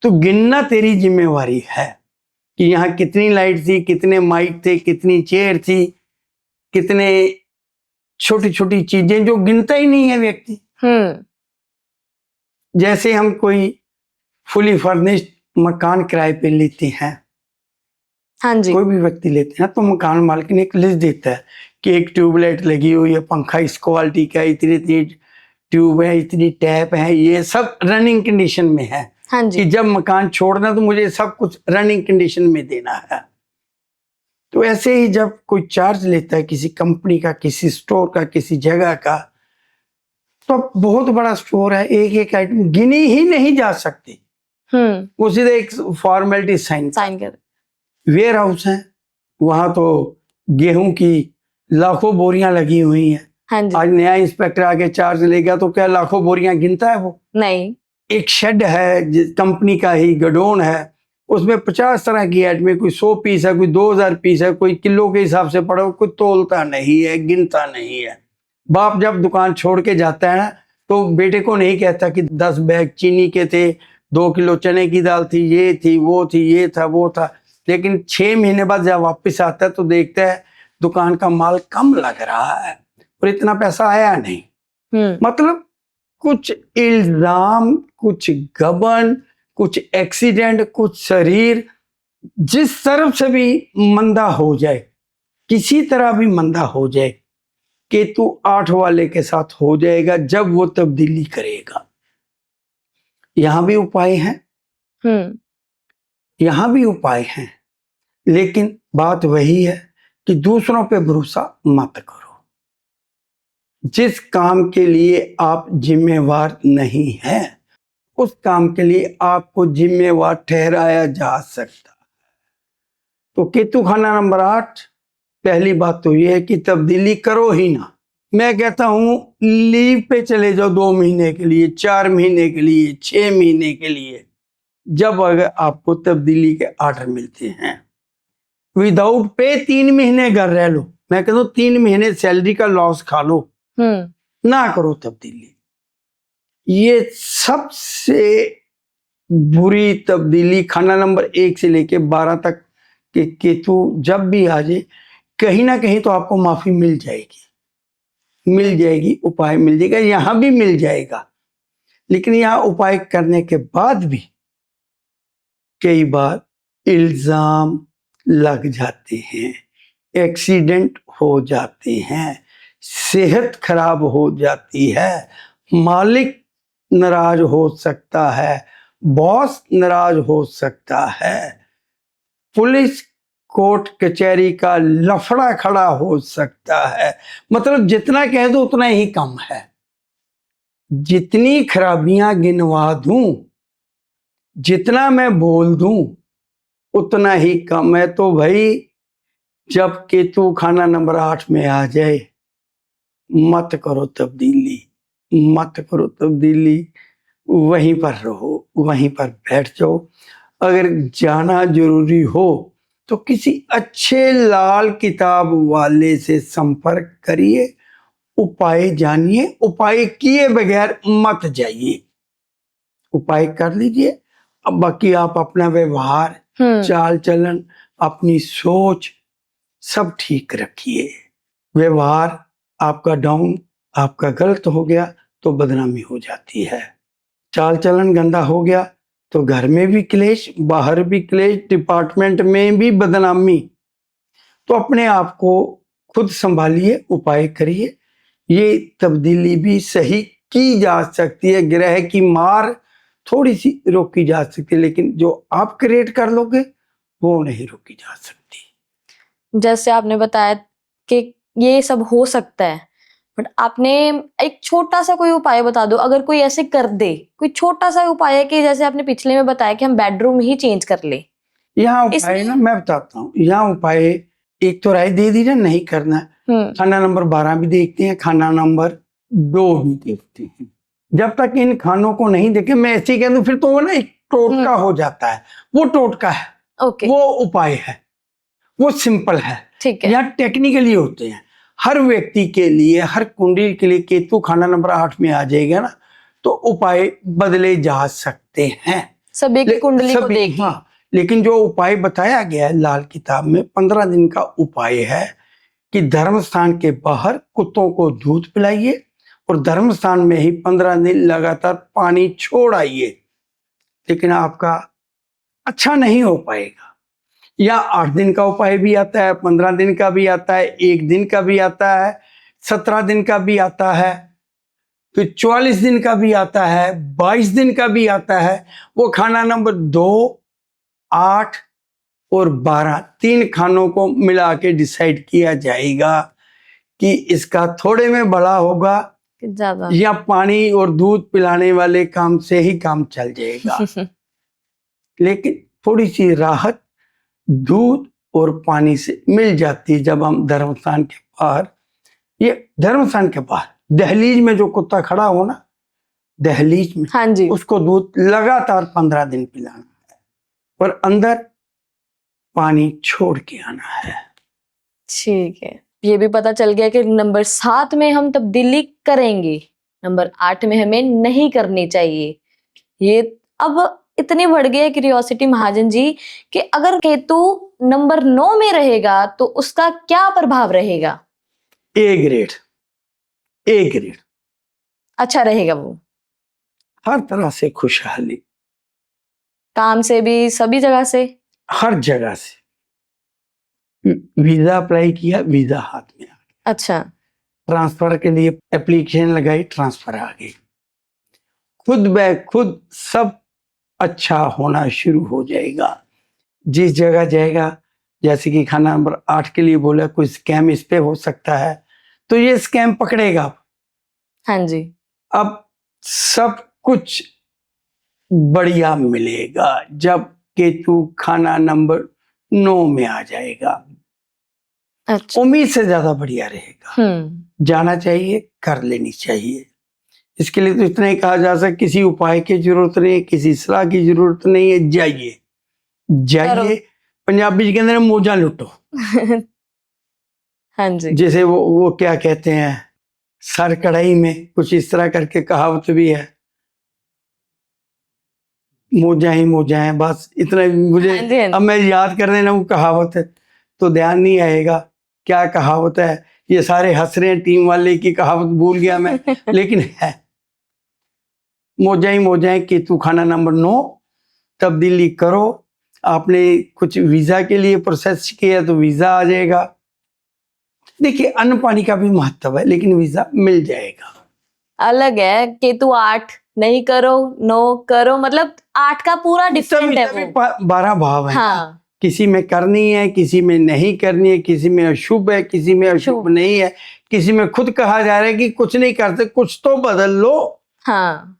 A: तो गिनना तेरी जिम्मेवारी है कि यहाँ कितनी लाइट थी, कितने माइक थे, कितनी चेयर थी, कितने छोटी छोटी चीजें जो गिनता ही नहीं है व्यक्ति। जैसे हम कोई फुली फर्निश्ड मकान किराए पे लेते हैं,
B: हाँ जी,
A: कोई भी व्यक्ति लेते हैं, तो मकान मालिक ने एक लिस्ट देता है कि एक ट्यूबलाइट लगी हुई है, पंखा इस क्वालिटी का, इतनी इतनी ट्यूब है, इतनी टैप है, ये सब रनिंग कंडीशन में है।
B: हाँ जी।
A: कि जब मकान छोड़ना तो मुझे सब कुछ रनिंग कंडीशन में देना है। तो ऐसे ही जब कोई चार्ज लेता है किसी कंपनी का, किसी स्टोर का, किसी जगह का, तो बहुत बड़ा स्टोर है, एक एक आइटम गिनी ही नहीं जा सकती। वो सीधे एक फॉर्मेलिटी साइन
B: कर।
A: वेयर हाउस है, वहां तो गेहूं की लाखों बोरियां लगी हुई हैं।
B: हाँ जी।
A: आज नया इंस्पेक्टर आके चार्ज ले गया तो क्या लाखों बोरियां गिनता है वो?
B: नहीं।
A: एक शेड है, कंपनी का ही गडोन है, उसमें 50 तरह की आइटमें, कोई 100 पीस है, कोई 2000 पीस है, कोई किलो के हिसाब से पड़ा, कोई तोलता नहीं है, गिनता नहीं है। बाप जब दुकान छोड़ के जाता है ना, तो बेटे को नहीं कहता कि 10 बैग चीनी के थे, 2 किलो चने की दाल थी, ये थी, वो थी, ये था, वो था। लेकिन 6 महीने बाद जब वापस आता है तो देखता है दुकान का माल कम लग रहा है और इतना पैसा आया नहीं। मतलब कुछ इल्जाम, कुछ गबन, कुछ एक्सीडेंट, कुछ शरीर, जिस तरफ से भी मंदा हो जाए, किसी तरह भी मंदा हो जाए, केतु 8 वाले के साथ हो जाएगा जब वो तब्दीली करेगा। यहां भी उपाय हैं, यहां भी उपाय हैं, लेकिन बात वही है कि दूसरों पे भरोसा मत करो। जिस काम के लिए आप जिम्मेवार नहीं हैं, उस काम के लिए आपको जिम्मेवार ठहराया जा सकता है। तो केतु खाना नंबर 8, पहली बात तो यह है कि तब्दीली करो ही ना। मैं कहता हूं लीव पे चले जाओ 2 महीने के लिए, 4 महीने के लिए, 6 महीने के लिए, जब अगर आपको तब्दीली के आर्डर मिलते हैं। विदाउट पे 3 महीने घर रह लो, मैं कहता हूं 3 महीने सैलरी का लॉस खा लो, ना करो तब्दीली। ये सबसे बुरी तब्दीली खाना नंबर 1 से लेके 12 तक के केतु जब भी आ जाए, कहीं ना कहीं तो आपको माफी मिल जाएगी, मिल जाएगी, उपाय मिल जाएगा, यहां भी मिल जाएगा। लेकिन यहां उपाय करने के बाद भी कई बार इल्जाम लग जाते हैं, एक्सीडेंट हो जाते हैं, सेहत खराब हो जाती है, मालिक नाराज हो सकता है, बॉस नाराज हो सकता है, पुलिस कोर्ट कचहरी का लफड़ा खड़ा हो सकता है। मतलब जितना कह दो उतना ही कम है। जितनी खराबियां गिनवा दूं, जितना मैं बोल दूं उतना ही कम है। तो भाई जब केतु खाना नंबर 8 में आ जाए, मत करो तब्दीली, मत करो तब्दीली, वहीं पर रहो, वहीं पर बैठ जाओ। अगर जाना जरूरी हो तो किसी अच्छे लाल किताब वाले से संपर्क करिए, उपाय जानिए, उपाय किए बगैर मत जाइए, उपाय कर लीजिए। अब बाकी आप अपना व्यवहार, चाल चलन, अपनी सोच सब ठीक रखिए। व्यवहार आपका डाउन, आपका गलत हो गया तो बदनामी हो जाती है। चाल चलन गंदा हो गया तो घर में भी क्लेश, बाहर भी क्लेश, डिपार्टमेंट में भी बदनामी। तो अपने आप को खुद संभालिए, उपाय करिए। ये तब्दीली भी सही की जा सकती है, ग्रह की मार थोड़ी सी रोकी जा सकती है, लेकिन जो आप क्रिएट कर लोगे वो नहीं रोकी जा सकती।
B: जैसे आपने बताया कि ये सब हो सकता है, बट आपने एक छोटा सा कोई उपाय बता दो, अगर कोई ऐसे कर दे, कोई छोटा सा उपाय है कि जैसे आपने पिछले में बताया कि हम बेडरूम ही चेंज कर ले।
A: यहाँ उपाय ना मैं बताता हूँ। यहाँ उपाय एक तो राय दे दी ना, नहीं करना। खाना नंबर 12 भी देखते हैं, खाना नंबर 2 भी देखते हैं। जब तक इन खानों को नहीं देखे, मैं ऐसे ही कह दूं फिर तो वो ना एक टोटका हो जाता है। वो टोटका है, वो उपाय है, वो सिंपल है।
B: ठीक है।
A: यहाँ टेक्निकली होते हैं। हर व्यक्ति के लिए, हर कुंडली के लिए केतु खाना नंबर 8 में आ जाएगा ना, तो उपाय बदले जा सकते हैं
B: सभी की कुंडली को देखिए।
A: हाँ, लेकिन जो उपाय बताया गया है लाल किताब में, 15 दिन का उपाय है कि धर्म स्थान के बाहर कुत्तों को दूध पिलाइए और धर्म स्थान में ही 15 दिन लगातार पानी छोड़ आइए। लेकिन आपका अच्छा नहीं हो पाएगा। या 8 दिन का उपाय भी आता है, 15 दिन का भी आता है, 1 दिन का भी आता है, 17 दिन का भी आता है, फिर 44 दिन का भी आता है, 22 दिन का भी आता है। वो खाना नंबर 2, 8 और 12, 3 खानों को मिला के डिसाइड किया जाएगा कि इसका थोड़े में बड़ा होगा
B: ज्यादा,
A: या पानी और दूध पिलाने वाले काम से ही काम चल जाएगा। लेकिन थोड़ी सी राहत दूध और पानी से मिल जाती है जब हम धर्मस्थान के बाहर, ये धर्मस्थान के बाहर दहलीज में जो कुत्ता खड़ा हो ना, दहलीज में,
B: हाँ जी,
A: उसको दूध लगातार 15 दिन पिलाना है और अंदर पानी छोड़ के आना है।
B: ठीक है। ये भी पता चल गया कि नंबर 7 में हम तब्दीली करेंगे, नंबर 8 में हमें नहीं करनी चाहिए। ये अब इतनी बढ़ गई है क्यूरियोसिटी महाजन जी कि अगर केतु नंबर 9 में रहेगा तो उसका क्या प्रभाव रहेगा?
A: ए ग्रेड, ए ग्रेड,
B: अच्छा रहेगा वो,
A: हर तरह से खुशहाली,
B: काम से भी, सभी जगह से,
A: हर जगह से। वीजा अप्लाई किया, वीजा हाथ में आ गया।
B: अच्छा,
A: ट्रांसफर के लिए एप्लीकेशन लगाई, ट्रांसफर आ गई। खुद ब खुद सब अच्छा होना शुरू हो जाएगा। जिस जगह जाएगा, जैसे कि खाना नंबर 8 के लिए बोला, कोई स्कैम इस पे हो सकता है तो ये स्कैम पकड़ेगा।
B: हाँ जी,
A: अब सब कुछ बढ़िया मिलेगा जब केतु खाना नंबर 9 में आ जाएगा।
B: अच्छा,
A: उम्मीद से ज्यादा बढ़िया रहेगा। जाना चाहिए, कर लेनी चाहिए। इसके लिए तो इतना ही कहा जा सकता, किसी उपाय की जरूरत नहीं है, किसी सलाह की जरूरत नहीं है। जाइए, जाइए, पंजाबी के अंदर मौजा लुटो।
B: हाँ जी,
A: जैसे वो क्या कहते हैं, सर कढ़ाई में, कुछ इस तरह करके कहावत भी है। मौजा ही मौजा है, बस इतना मुझे।
B: हाँ जी, हाँ जी।
A: अब मैं याद करने लगूं कहावत है तो ध्यान नहीं आएगा क्या कहावत है। ये सारे हंस रहे हैं, टीम वाले की कहावत भूल गया मैं, लेकिन है मौजा ही मौजा है। केतु खाना नंबर 9, तब्दीली करो। आपने कुछ वीजा के लिए प्रोसेस किया तो वीजा आ जाएगा। देखिए, अन्न पानी का भी महत्व है, लेकिन वीजा मिल जाएगा।
B: अलग है। केतु 8 नहीं करो, 9 करो, मतलब 8 का पूरा डिफरेंट है वो।
A: 12 भाव है।
B: हाँ,
A: किसी में करनी है, किसी में नहीं करनी है, किसी में अशुभ है, किसी में अशुभ नहीं है, किसी में खुद कहा जा रहा है कि कुछ नहीं करते, कुछ तो बदल लो।
B: हाँ,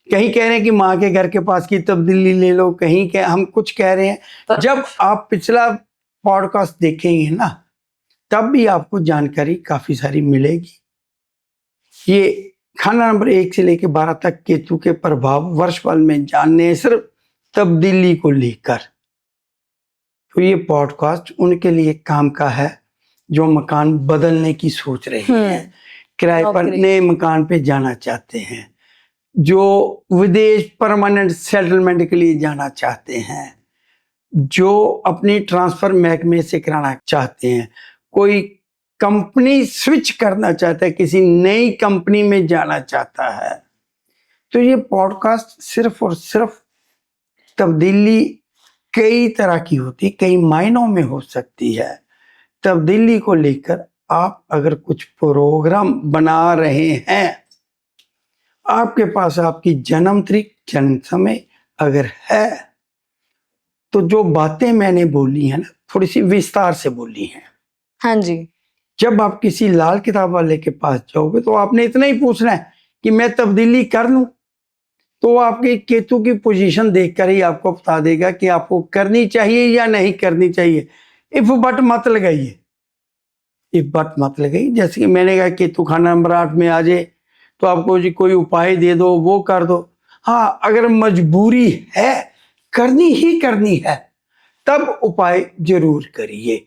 A: कहीं कह रहे हैं कि माँ के घर के पास की तब्दीली ले लो, कहीं के हम कुछ कह रहे हैं। जब आप पिछला पॉडकास्ट देखेंगे ना, तब भी आपको जानकारी काफी सारी मिलेगी। ये खाना नंबर 1 से लेकर 12 तक केतु के प्रभाव वर्षफल में जानने, सिर्फ तब्दीली को लेकर। तो ये पॉडकास्ट उनके लिए काम का है जो मकान बदलने की सोच रहे हैं, किराए पर नए मकान पे जाना चाहते हैं, जो विदेश परमानेंट सेटलमेंट के लिए जाना चाहते हैं, जो अपनी ट्रांसफर महकमे से कराना चाहते हैं, कोई कंपनी स्विच करना चाहता है, किसी नई कंपनी में जाना चाहता है। तो ये पॉडकास्ट सिर्फ और सिर्फ तब्दीली कई तरह की होती, कई मायनों में हो सकती है। तब्दीली को लेकर आप अगर कुछ प्रोग्राम बना रहे हैं, आपके पास आपकी जन्म तारीख, जन्म समय अगर है, तो जो बातें मैंने बोली हैं ना, थोड़ी सी विस्तार से बोली हैं।
B: हाँ जी।
A: जब आप किसी लाल किताब वाले के पास जाओगे तो आपने इतना ही पूछना है कि मैं तब्दीली कर लूं, तो आपके केतु की पोजीशन देखकर ही आपको बता देगा कि आपको करनी चाहिए या नहीं करनी चाहिए। इफ बट मत लगाइए, इफ बट मत लगाइए। जैसे कि मैंने कहा केतु खाना नंबर 8 में आ जाए तो आपको जी कोई उपाय दे दो, वो कर दो। हाँ, अगर मजबूरी है, करनी ही करनी है, तब उपाय जरूर करिए,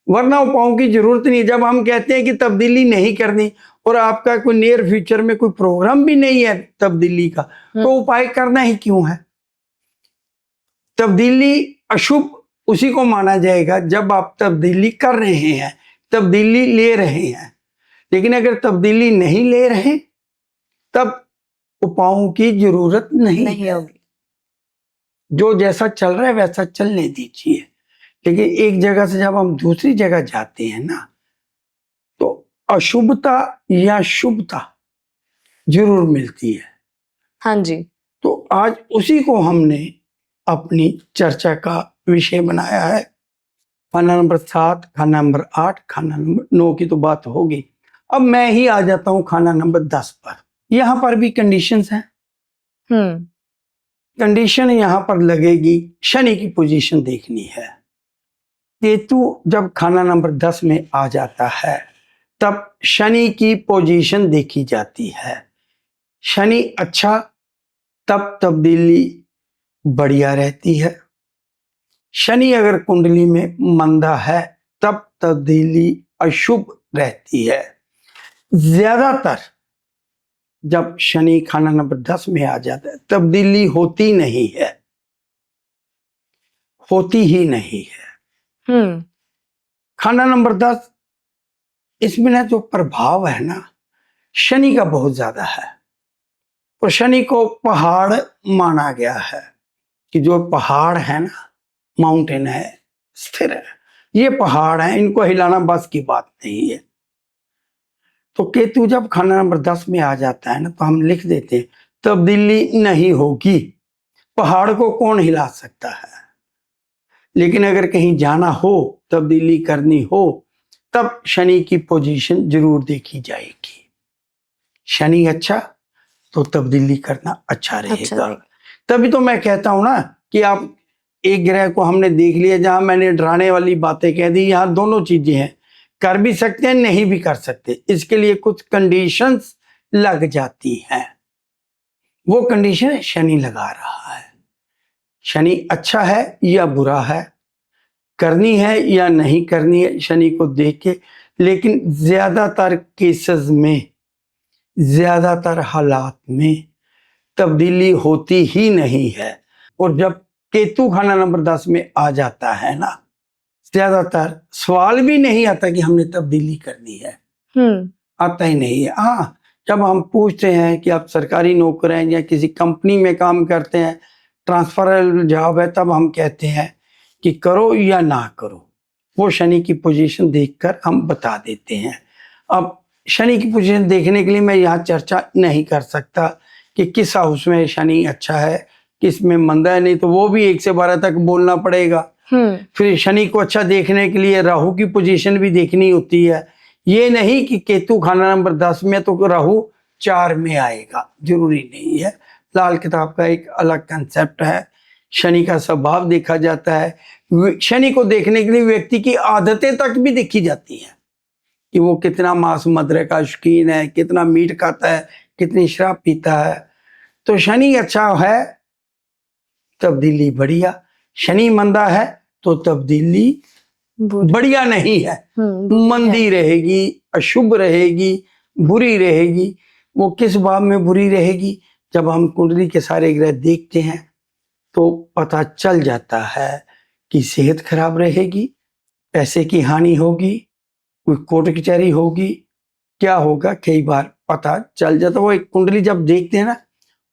A: वरना उपायों की जरूरत नहीं। जब हम कहते हैं कि तब्दीली नहीं करनी और आपका कोई नियर फ्यूचर में कोई प्रोग्राम भी नहीं है तब्दीली का, तो उपाय करना ही क्यों है। तब्दीली अशुभ उसी को माना जाएगा जब आप तब्दीली कर रहे हैं, तब्दीली ले रहे हैं। लेकिन अगर तब्दीली नहीं ले रहे, तब उपायों की जरूरत नहीं होगी। जो जैसा चल रहा है वैसा चलने दीजिए। लेकिन एक जगह से जब हम दूसरी जगह जाते हैं ना, तो अशुभता या शुभता जरूर मिलती है।
B: हाँ जी।
A: तो आज उसी को हमने अपनी चर्चा का विषय बनाया है। खाना नंबर 7, खाना नंबर 8, खाना नंबर 9 की तो बात होगी। अब मैं ही आ जाता हूं खाना नंबर 10 पर। यहां पर भी कंडीशंस हैं। कंडीशन यहां पर लगेगी, शनि की पोजीशन देखनी है। केतु जब खाना नंबर 10 में आ जाता है, तब शनि की पोजीशन देखी जाती है। शनि अच्छा, तब तब्दीली बढ़िया रहती है। शनि अगर कुंडली में मंदा है, तब तब्दीली अशुभ रहती है। ज्यादातर जब शनि खाना नंबर 10 में आ जाता है, तब्दीली होती नहीं है, होती ही नहीं है। खाना नंबर 10, इसमें ना जो प्रभाव है ना, शनि का बहुत ज्यादा है। और शनि को पहाड़ माना गया है कि जो पहाड़ है ना, माउंटेन है, स्थिर है, ये पहाड़ है, इनको हिलाना बस की बात नहीं है। तो केतु जब खाना नंबर 10 में आ जाता है ना, तो हम लिख देते हैं तब्दीली नहीं होगी। पहाड़ को कौन हिला सकता है। लेकिन अगर कहीं जाना हो, तब्दीली करनी हो, तब शनि की पोजीशन जरूर देखी जाएगी। शनि अच्छा, तो तब्दीली करना अच्छा रहेगा। तभी तो मैं कहता हूं ना कि आप एक ग्रह को हमने देख लिया, जहां मैंने डराने वाली बातें कह दी, यहां दोनों चीजें हैं, कर भी सकते हैं, नहीं भी कर सकते। इसके लिए कुछ कंडीशंस लग जाती हैं। वो कंडीशन शनि लगा रहा है। शनि अच्छा है या बुरा है, करनी है या नहीं करनी है, शनि को देख के। लेकिन ज्यादातर केसेस में, ज्यादातर हालात में तब्दीली होती ही नहीं है। और जब केतु खाना नंबर 10 में आ जाता है ना, ज्यादातर सवाल भी नहीं आता कि हमने तब्दीली करनी है, आता ही नहीं है। हाँ, जब हम पूछते हैं कि आप सरकारी नौकर हैं या किसी कंपनी में काम करते हैं, ट्रांसफरेबल जॉब है, तब हम कहते हैं कि करो या ना करो। वो शनि की पोजीशन देखकर हम बता देते हैं। अब शनि की पोजीशन देखने के लिए मैं यहाँ चर्चा नहीं कर सकता कि किस हाउस में शनि अच्छा है, किस में मंदा है, नहीं तो वो भी 1 से 12 तक बोलना पड़ेगा। फिर शनि को अच्छा देखने के लिए राहु की पोजीशन भी देखनी होती है। ये नहीं कि केतु खाना नंबर 10 में तो राहु 4 में आएगा, जरूरी नहीं है। लाल किताब का एक अलग कंसेप्ट है। शनि का स्वभाव देखा जाता है। शनि को देखने के लिए व्यक्ति की आदतें तक भी देखी जाती हैं कि वो कितना मांस मदिरा का शौकीन है, कितना मीट खाता है, कितनी शराब पीता है। तो शनि अच्छा है, तब्दीली बढ़िया। शनि मंदा है तो तब्दीली बढ़िया नहीं है, मंदी रहेगी, अशुभ रहेगी, बुरी रहेगी। वो किस भाव में बुरी रहेगी? जब हम कुंडली के सारे ग्रह देखते हैं तो पता चल जाता है कि सेहत खराब रहेगी, पैसे की हानि होगी, कोई कोर्ट कचहरी होगी, क्या होगा कई बार पता चल जाता है। वो एक कुंडली जब देखते हैं ना,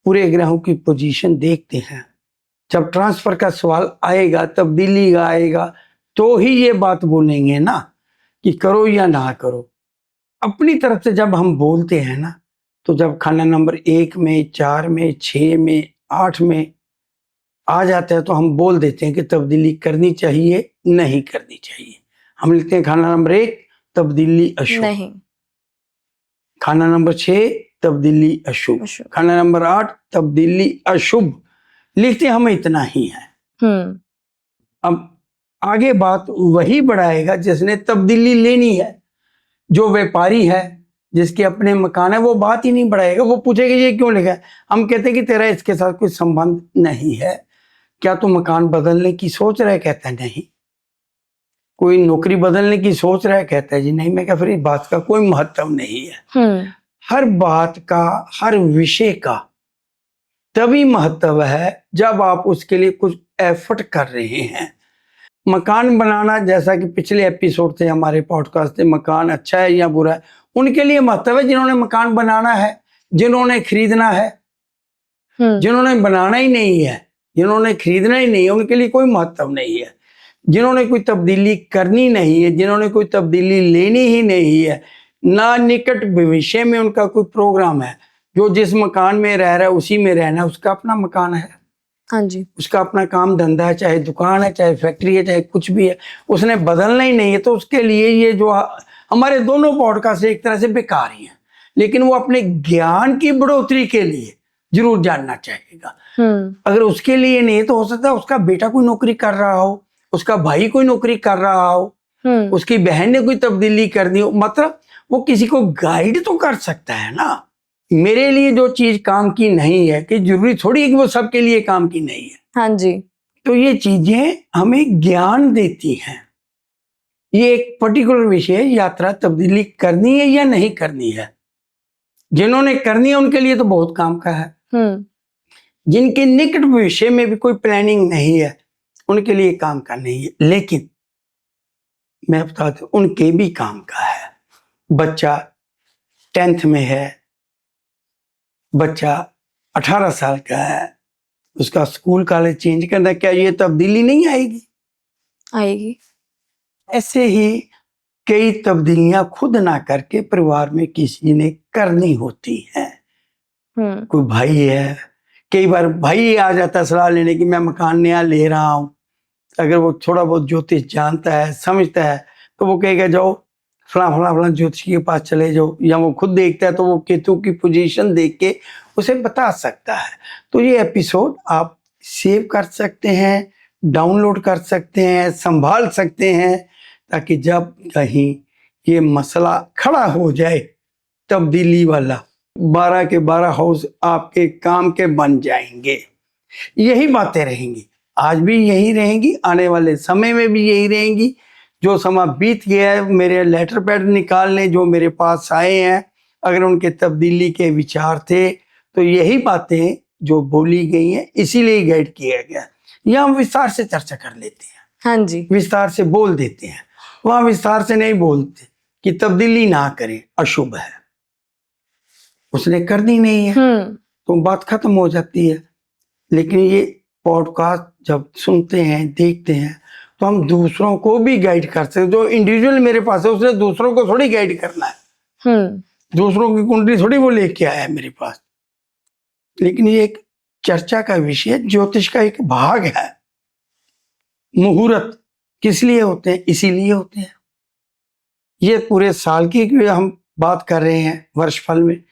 A: पूरे ग्रहों की पोजीशन देखते हैं, जब ट्रांसफर का सवाल आएगा, तब्दीली का आएगा, तो ही ये बात बोलेंगे ना कि करो या ना करो। अपनी तरफ से जब हम बोलते हैं ना, तो जब खाना नंबर 1 में, 4 में, 6 में, 8 में आ जाता है तो हम बोल देते हैं कि तब्दीली करनी चाहिए, नहीं करनी चाहिए। हम लिखते हैं खाना नंबर 1 तब्दीली अशुभ
B: नहीं,
A: खाना नंबर 6 तब्दीली अशुभ, खाना नंबर 8 तब्दीली अशुभ, लिखते हम इतना ही है। अब आगे बात वही बढ़ाएगा जिसने तब्दीली लेनी है। जो व्यापारी है, जिसके अपने मकान है, वो बात ही नहीं बढ़ाएगा। वो पूछेगा ये क्यों लिखा है। हम कहते हैं कि तेरा इसके साथ कोई संबंध नहीं है, क्या तू मकान बदलने की सोच रहा है? कहता है नहीं। कोई नौकरी बदलने की सोच रहा है? कहता है जी नहीं। मैं क्या, फिर इस बात का कोई महत्व नहीं है। हर बात का, हर विषय का तभी महत्व है जब आप उसके लिए कुछ एफर्ट कर रहे हैं। मकान बनाना, जैसा कि पिछले एपिसोड थे हमारे पॉडकास्ट थे, मकान अच्छा है या बुरा है, उनके लिए महत्व है जिन्होंने मकान बनाना है, जिन्होंने खरीदना है। जिन्होंने बनाना ही नहीं है, जिन्होंने खरीदना ही नहीं है, उनके लिए कोई महत्व नहीं है। जिन्होंने कोई तब्दीली करनी नहीं है, जिन्होंने कोई तब्दीली लेनी ही नहीं है, ना निकट भविष्य में उनका कोई प्रोग्राम है, जो जिस मकान में रह रहा है उसी में रहना है, उसका अपना मकान है।
B: हाँ जी।
A: उसका अपना काम धंधा है, चाहे दुकान है, चाहे फैक्ट्री है, चाहे कुछ भी है, उसने बदलना ही नहीं है। तो उसके लिए ये जो हमारे दोनों पॉडकास्ट एक तरह से बेकार ही है, लेकिन वो अपने ज्ञान की बढ़ोतरी के लिए जरूर जानना चाहेगा। अगर उसके लिए नहीं, तो हो सकता है उसका बेटा कोई नौकरी कर रहा हो, उसका भाई कोई नौकरी कर रहा हो, उसकी बहन ने कोई तब्दीली करनी हो, मतलब वो किसी को गाइड तो कर सकता है ना। मेरे लिए जो चीज काम की नहीं है, कि जरूरी थोड़ी है कि वो सबके लिए काम की नहीं है।
B: हाँ जी।
A: तो ये चीजें हमें ज्ञान देती हैं। ये एक पर्टिकुलर विषय है, यात्रा तब्दीली करनी है या नहीं करनी है। जिन्होंने करनी है उनके लिए तो बहुत काम का है। जिनके निकट भविष्य में भी कोई प्लानिंग नहीं है, उनके लिए काम का नहीं है। लेकिन मैं बता दूं, उनके भी काम का है। बच्चा 10th में है, बच्चा 18 साल का है, उसका स्कूल कॉलेज चेंज करना, क्या ये तब्दीली नहीं आएगी?
B: आएगी।
A: ऐसे ही कई तब्दीलियां खुद ना करके परिवार में किसी ने करनी होती हैं। कोई भाई है, कई बार भाई आ जाता है सलाह लेने की, मैं मकान नया ले रहा हूं। अगर वो थोड़ा बहुत ज्योतिष जानता है, समझता है, तो वो कहेगा जाओ फला ज्योतिषी के पास चले जाओ, या वो खुद देखता है तो वो केतु की पोजीशन देख के उसे बता सकता है। तो ये एपिसोड आप सेव कर सकते हैं, डाउनलोड कर सकते हैं, संभाल सकते हैं, ताकि जब कहीं ये मसला खड़ा हो जाए तब्दीली वाला, 12 के 12 हाउस आपके काम के बन जाएंगे। यही बातें रहेंगी, आज भी यही रहेंगी, आने वाले समय में भी यही रहेंगी। जो समय बीत गया है, मेरे लेटर पैड निकाल लें जो मेरे पास आए हैं, अगर उनके तब्दीली के विचार थे तो यही बातें जो बोली गई हैं इसीलिए गाइड किया गया। या हम विस्तार से चर्चा कर लेते हैं।
B: हाँ जी।
A: विस्तार से बोल देते हैं, वहां विस्तार से नहीं बोलते कि तब्दीली ना करें, अशुभ है, उसने करनी नहीं है, तो बात खत्म हो जाती है। लेकिन ये पॉडकास्ट जब सुनते हैं, देखते हैं, तो हम दूसरों को भी गाइड कर सकते। जो इंडिविजुअल मेरे पास है, उसने दूसरों को थोड़ी गाइड करना है, दूसरों की कुंडली थोड़ी वो लेके आया है मेरे पास, लेकिन ये एक चर्चा का विषय, ज्योतिष का एक भाग है। मुहूर्त किस लिए होते हैं? इसीलिए होते हैं। ये पूरे साल की हम बात कर रहे हैं वर्षफल में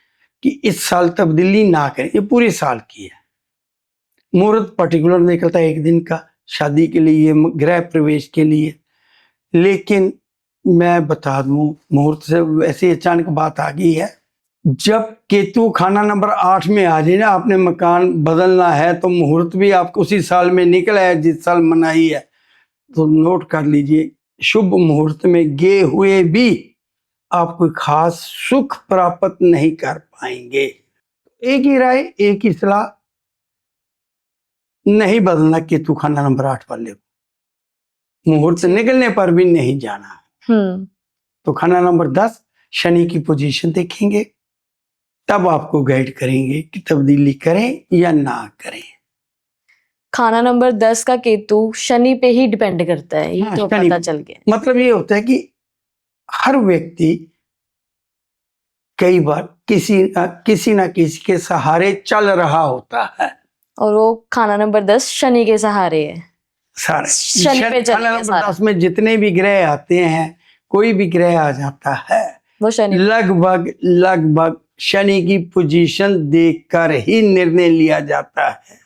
A: कि इस साल तब्दीली ना करें, ये पूरे साल की है। मुहूर्त पर्टिकुलर निकलता है एक दिन का, शादी के लिए, गृह प्रवेश के लिए। लेकिन मैं बता दूं, मुहूर्त से वैसे अचानक बात आ गई है, जब केतु खाना नंबर 8 में आ जाए ना, आपने मकान बदलना है तो मुहूर्त भी आपको उसी साल में निकला है जिस साल मनाई है, तो नोट कर लीजिए, शुभ मुहूर्त में गए हुए भी आप कोई खास सुख प्राप्त नहीं कर पाएंगे। एक ही राय, एक ही सलाह, नहीं बदलना केतु खाना नंबर 8 वाले, मुहूर्त निकलने पर भी नहीं जाना। तो खाना नंबर 10 शनि की पोजीशन देखेंगे, तब आपको गाइड करेंगे कि तब्दीली करें या ना करें।
B: खाना नंबर 10 का केतु शनि पे ही डिपेंड करता है, ये तो
A: शनि
B: पता चल गया।
A: मतलब ये होता है कि हर व्यक्ति कई बार किसी ना किसी के सहारे चल रहा होता है,
B: और वो खाना नंबर 10 शनि के सहारे है।
A: सारे
B: शनि पे चल
A: खाना
B: गया
A: नंबर
B: सारा।
A: 10 में जितने भी ग्रह आते हैं, कोई भी ग्रह आ जाता है,
B: वो शनि
A: लगभग शनि की पोजीशन देखकर ही निर्णय लिया जाता है।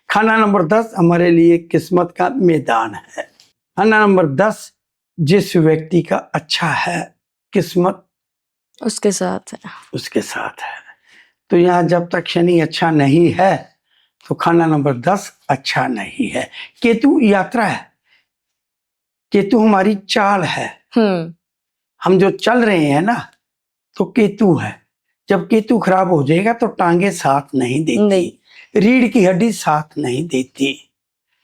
A: खाना नंबर 10 हमारे लिए किस्मत का मैदान है। खाना नंबर 10 जिस व्यक्ति का अच्छा है, किस्मत
B: उसके साथ है।
A: तो यहाँ जब तक शनि अच्छा नहीं है तो खाना नंबर 10 अच्छा नहीं है। केतु यात्रा है, केतु हमारी चाल है। हम जो चल रहे हैं ना, तो केतु है। जब केतु खराब हो जाएगा तो टांगे साथ नहीं देती, रीढ़ की हड्डी साथ नहीं देती।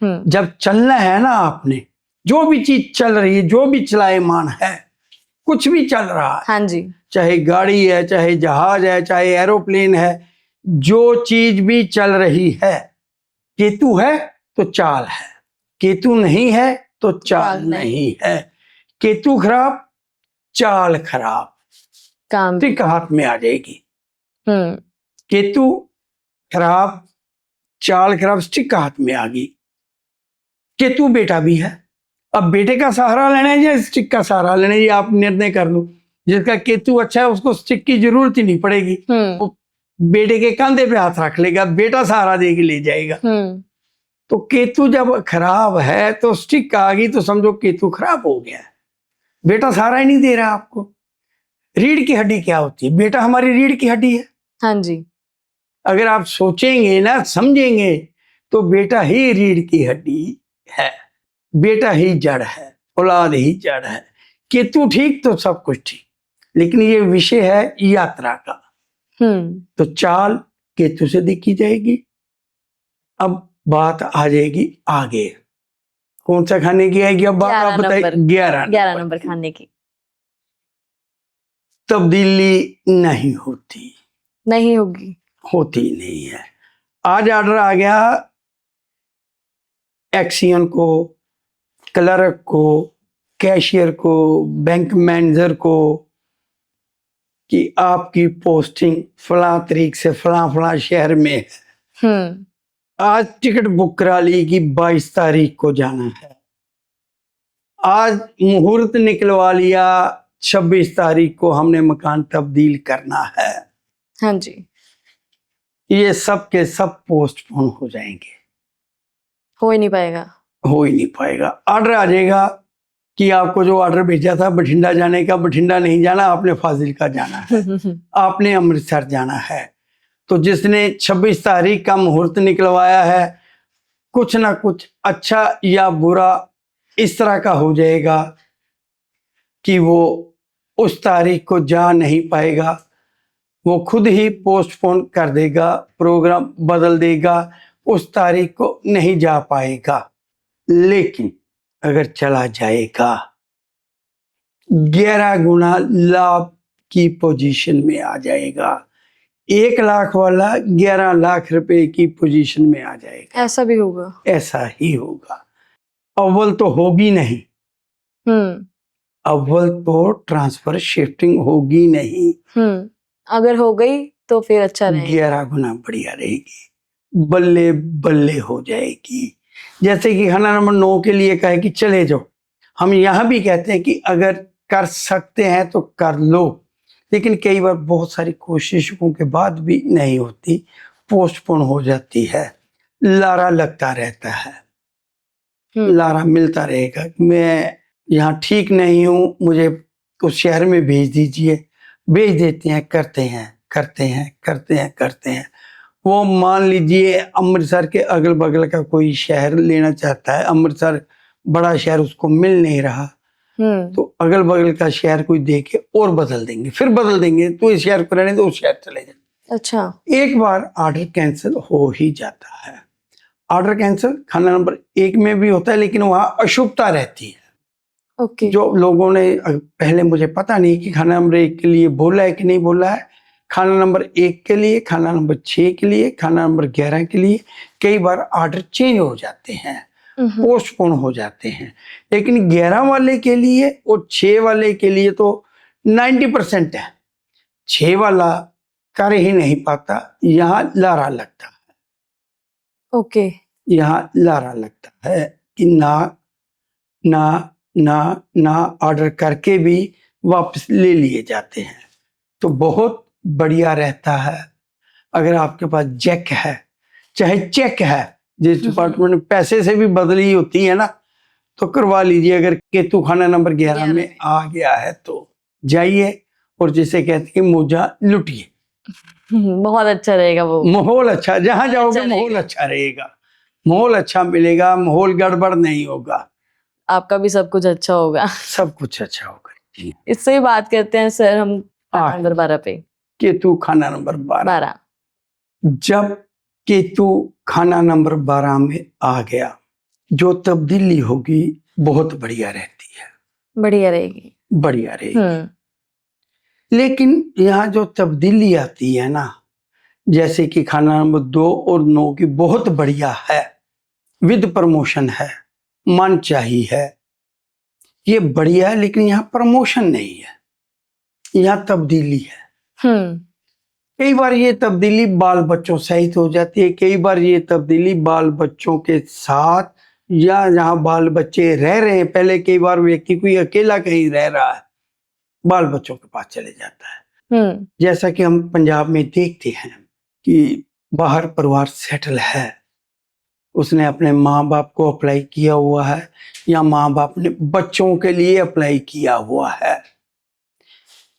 A: जब चलना है ना, आपने जो भी चीज चल रही है, जो भी चलायमान है, कुछ भी चल रहा है,
B: हाँ जी,
A: चाहे गाड़ी है, चाहे जहाज है, चाहे एरोप्लेन है, जो चीज भी चल रही है, केतु है तो चाल है, केतु नहीं है तो चाल नहीं है। केतु खराब, चाल खराब,
B: काम
A: ठीक हाथ में आ जाएगी। केतु खराब, चाल खराब, स्टिक हाथ में आ गई। केतु बेटा भी है, अब बेटे का सहारा लेना है या स्टिक का सहारा लेना है, ये आप निर्णय कर लो। जिसका केतु अच्छा है उसको स्टिक की जरूरत ही नहीं पड़ेगी, वो बेटे के कंधे पे हाथ रख लेगा, बेटा सहारा दे के ले जाएगा। तो केतु जब खराब है तो स्टिक आ गई तो समझो केतु खराब हो गया है, बेटा सहारा ही नहीं दे रहा आपको। रीढ़ की हड्डी क्या होती है? बेटा हमारी रीढ़ की हड्डी है।
B: हाँ जी,
A: अगर आप सोचेंगे ना, समझेंगे, तो बेटा ही रीढ़ की हड्डी है, बेटा ही जड़ है, औलाद ही जड़ है। केतु ठीक तो सब कुछ ठीक, लेकिन ये विषय है यात्रा का। तो चाल केतु से देखी जाएगी। अब बात आ जाएगी आगे, कौन सा खाने की आएगी? अब बात आप बताइए। 11
B: नंबर खाने की
A: तब्दीली नहीं होती,
B: नहीं होगी,
A: होती नहीं है। आज ऑर्डर आ गया एक्सियन को, क्लर्क को, कैशियर को, बैंक मैनेजर को कि आपकी पोस्टिंग फला तारीख से फला शहर में है। आज टिकट बुक करा ली कि 22 तारीख को जाना है। आज मुहूर्त निकलवा लिया 26 तारीख को हमने मकान तब्दील करना है।
B: हाँ जी,
A: ये सब के सब पोस्टपोन हो जाएंगे,
B: हो ही नहीं पाएगा।
A: ऑर्डर आ जाएगा कि आपको जो ऑर्डर भेजा था बठिंडा जाने का, बठिंडा नहीं जाना, आपने फाजिलका जाना है, आपने अमृतसर जाना है। तो जिसने 26 तारीख का मुहूर्त निकलवाया है, कुछ ना कुछ अच्छा या बुरा इस तरह का हो जाएगा कि वो उस तारीख को जा नहीं पाएगा, वो खुद ही पोस्टपोन कर देगा, प्रोग्राम बदल देगा, उस तारीख को नहीं जा पाएगा। लेकिन अगर चला जाएगा 11 गुना लाभ की पोजीशन में आ जाएगा। 1 लाख वाला 11 लाख रुपए की पोजीशन में आ जाएगा।
B: ऐसा भी होगा?
A: ऐसा ही होगा। अव्वल तो होगी नहीं, अव्वल तो ट्रांसफर शिफ्टिंग होगी नहीं,
B: अगर हो गई तो फिर अच्छा रहेगा।
A: 11 गुना बढ़िया रहेगी, बल्ले बल्ले हो जाएगी। जैसे कि खाना नंबर 9 के लिए कहे कि चले जाओ, हम यहाँ भी कहते हैं कि अगर कर सकते हैं तो कर लो, लेकिन कई बार बहुत सारी कोशिशों के बाद भी नहीं होती, पोस्टपोन हो जाती है, लारा लगता रहता है, लारा मिलता रहेगा, मैं यहाँ ठीक नहीं हूँ, मुझे उस शहर में भेज दीजिए, भेज देते हैं, करते हैं करते हैं करते हैं करते हैं। वो मान लीजिए अमृतसर के अगल बगल का कोई शहर लेना चाहता है, अमृतसर बड़ा शहर उसको मिल नहीं रहा, तो अगल बगल का शहर कोई देखे और बदल देंगे, फिर बदल देंगे, तो इस शहर को रहने तो उस शहर चले जाए।
B: अच्छा,
A: एक बार ऑर्डर कैंसिल हो ही जाता है। ऑर्डर कैंसिल खाना नंबर 1 में भी होता है, लेकिन वहां अशुभता रहती है।
B: ओके।
A: जो लोगों ने पहले, मुझे पता नहीं कि खाना नंबर 1 के लिए बोला है कि नहीं बोला है, खाना नंबर 1 के लिए, खाना नंबर 6 के लिए, खाना नंबर 11 के लिए कई बार ऑर्डर चेंज हो जाते हैं, पोस्टपोन हो जाते हैं, लेकिन 11 वाले के लिए और 6 वाले के लिए तो 90% है। 6 वाला कर ही नहीं पाता, यहाँ लारा लगता है,
B: ओके।
A: यहाँ लारा लगता है कि ना ना ना ना ऑर्डर करके भी वापस ले लिए जाते हैं। तो बहुत बढ़िया रहता है अगर आपके पास चेक है, चाहे चेक है, जिस डिपार्टमेंट में पैसे से भी बदली होती है ना, तो करवा लीजिए। अगर केतु खाना नंबर 11 में आ गया है तो जाइए और जिसे कहते हैं मोजा लुटिए।
B: बहुत अच्छा रहेगा वो।
A: माहौल अच्छा, जहां जाओगे
B: अच्छा
A: माहौल अच्छा रहेगा, माहौल अच्छा मिलेगा, माहौल गड़बड़ नहीं होगा,
B: आपका भी सब कुछ अच्छा होगा।
A: सब कुछ अच्छा होगा जी।
B: इससे ही बात करते हैं सर हम
A: हाँ।
B: नंबर 12 पे।
A: केतु खाना नंबर 12। जब केतु खाना नंबर 12 में आ गया, जो तब्दीली होगी बहुत बढ़िया रहती है,
B: बढ़िया रहेगी।
A: बढ़िया रहेगी। लेकिन यहाँ जो तब्दीली आती है ना, जैसे कि खाना नंबर 2 और 9 की बहुत बढ़िया है, विद प्रमोशन है, मन चाहिए है, ये बढ़िया है, लेकिन यहाँ प्रमोशन नहीं है, यहाँ तब्दीली है। कई बार ये तब्दीली बाल बच्चों सहित हो जाती है, कई बार ये तब्दीली बाल बच्चों के साथ, या जहाँ बाल बच्चे रह रहे हैं, पहले कई बार व्यक्ति कोई अकेला कहीं रह रहा है, बाल बच्चों के पास चले जाता है। जैसा कि हम पंजाब में देखते हैं कि बाहर परिवार सेटल है, उसने अपने माँ बाप को अप्लाई किया हुआ है, या माँ बाप ने बच्चों के लिए अप्लाई किया हुआ है,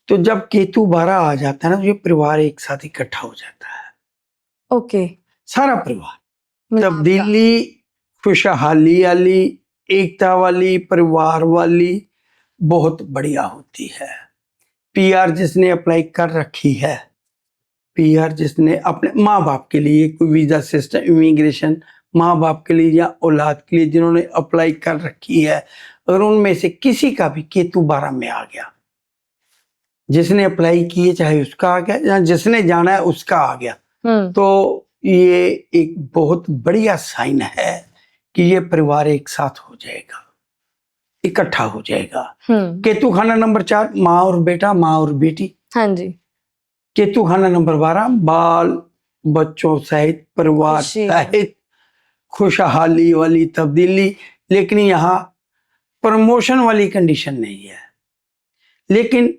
A: तो जब केतु 12 आ जाता है ना, तो ये परिवार एक साथ इकट्ठा हो जाता है।
B: ओके।
A: सारा परिवार, तब्दीली खुशहाली वाली, एकता वाली, परिवार वाली बहुत बढ़िया होती है। पीआर जिसने अप्लाई कर रखी है, पीआर जिसने अपने माँ बाप के लिए कोई वीजा सिस्टम, इमिग्रेशन, माँ बाप के लिए या औलाद के लिए जिन्होंने अप्लाई कर रखी है, अगर उनमें से किसी का भी केतु 12 में आ गया, जिसने अप्लाई किए चाहे उसका आ गया, या जिसने जाना है उसका आ गया, तो ये एक बहुत बढ़िया साइन है कि ये परिवार एक साथ हो जाएगा, इकट्ठा हो जाएगा। केतु खाना नंबर 4 माँ और बेटा, माँ और बेटी।
B: हाँ जी।
A: केतु खाना नंबर 12 बाल बच्चों सहित, परिवार सहित, खुशहाली वाली तब्दीली, लेकिन यहाँ प्रमोशन वाली कंडीशन नहीं है। लेकिन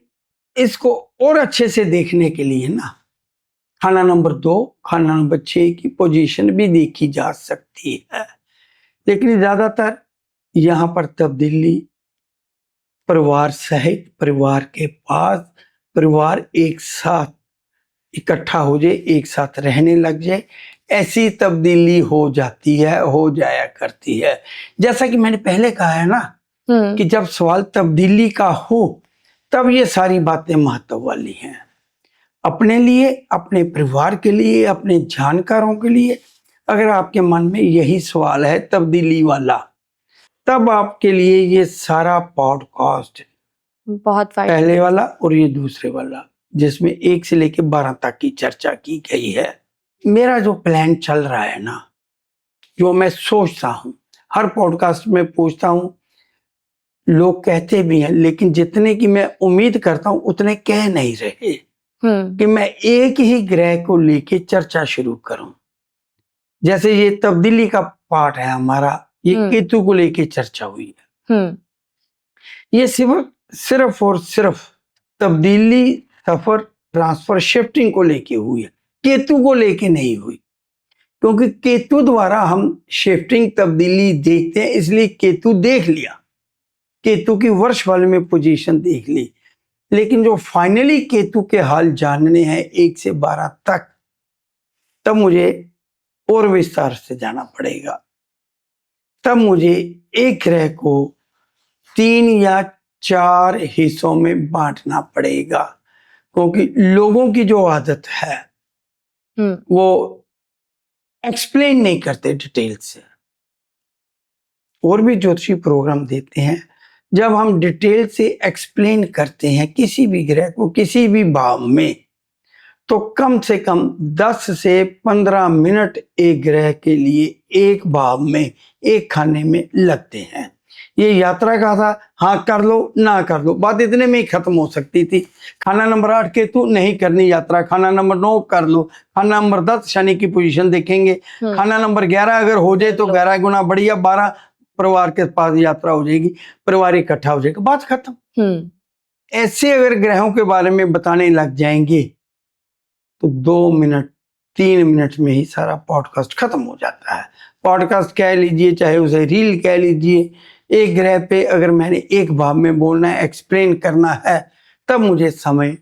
A: इसको और अच्छे से देखने के लिए ना, खाना नंबर 2, खाना नंबर 6 की पोजीशन भी देखी जा सकती है, लेकिन ज्यादातर यहाँ पर तब्दीली परिवार सहित, परिवार के पास, परिवार एक साथ इकट्ठा हो जाए, एक साथ रहने लग जाए, ऐसी तब्दीली हो जाती है, हो जाया करती है। जैसा कि मैंने पहले कहा है ना कि जब सवाल तब्दीली का हो तब ये सारी बातें महत्व वाली हैं, अपने लिए, अपने परिवार के लिए, अपने जानकारों के लिए। अगर आपके मन में यही सवाल है तब्दीली वाला, तब आपके लिए ये सारा पॉडकास्ट,
B: बहुत
A: पहले वाला और ये दूसरे वाला, जिसमें 1 से लेकर 12 तक की चर्चा की गई है। मेरा जो प्लान चल रहा है ना, जो मैं सोचता हूं, हर पॉडकास्ट में पूछता हूं लोग कहते भी हैं, लेकिन जितने की मैं उम्मीद करता हूं उतने कह नहीं रहे कि मैं एक ही ग्रह को लेके चर्चा शुरू करूं। जैसे ये तब्दीली का पार्ट है हमारा, ये केतु को लेके चर्चा हुई है। ये सिर्फ और सिर्फ तब्दीली, सफर, ट्रांसफर, शिफ्टिंग को लेके हुई है, केतु को लेके नहीं हुई। क्योंकि केतु द्वारा हम शिफ्टिंग, तब्दीली देखते हैं, इसलिए केतु देख लिया, केतु की वर्षफल में पोजीशन देख ली। लेकिन जो फाइनली केतु के हाल जानने हैं 1 से 12 तक, तब मुझे और विस्तार से जाना पड़ेगा। तब मुझे एक ग्रह को 3 या 4 हिस्सों में बांटना पड़ेगा, क्योंकि लोगों की जो आदत है वो एक्सप्लेन नहीं करते डिटेल से। और भी ज्योतिषी प्रोग्राम देते हैं, जब हम डिटेल से एक्सप्लेन करते हैं किसी भी ग्रह को किसी भी भाव में, तो कम से कम 10 से 15 मिनट एक ग्रह के लिए एक भाव में, एक खाने में लगते हैं। ये यात्रा का था, हाँ कर लो ना कर लो, बात इतने में ही खत्म हो सकती थी। खाना नंबर 8 केतु, नहीं करनी यात्रा। खाना नंबर 9 कर लो। खाना नंबर 10 शनि की पोजीशन देखेंगे। खाना नंबर 11 अगर हो जाए तो 11 गुना बढ़िया, 12 परिवार के पास यात्रा हो जाएगी, परिवार इकट्ठा हो जाएगा, बात खत्म। ऐसे अगर ग्रहों के बारे में बताने लग जाएंगे तो 2 मिनट 3 मिनट में ही सारा पॉडकास्ट खत्म हो जाता है। पॉडकास्ट कह लीजिए, चाहे उसे रील कह लीजिए। एक ग्रह पे अगर मैंने एक भाव में बोलना है, एक्सप्लेन करना है, तब मुझे समय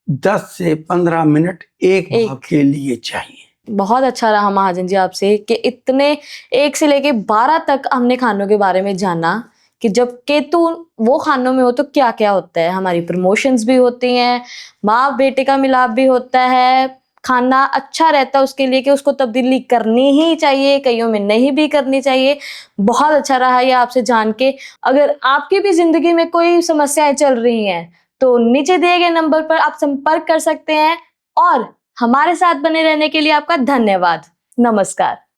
A: 10 से 15 मिनट एक भाव के लिए चाहिए।
B: बहुत अच्छा रहा महाजन जी आपसे कि इतने 1 से लेके 12 तक हमने खानों के बारे में जाना कि जब केतु वो खानों में हो तो क्या क्या होता है। हमारी प्रमोशंस भी होती हैं, माँ बेटे का मिलाप भी होता है, खाना अच्छा रहता है उसके लिए कि उसको तब्दीली करनी ही चाहिए, कईयों में नहीं भी करनी चाहिए। बहुत अच्छा रहा ये आपसे जान के। अगर आपकी भी जिंदगी में कोई समस्याएं चल रही हैं तो नीचे दिए गए नंबर पर आप संपर्क कर सकते हैं। और हमारे साथ बने रहने के लिए आपका धन्यवाद। नमस्कार।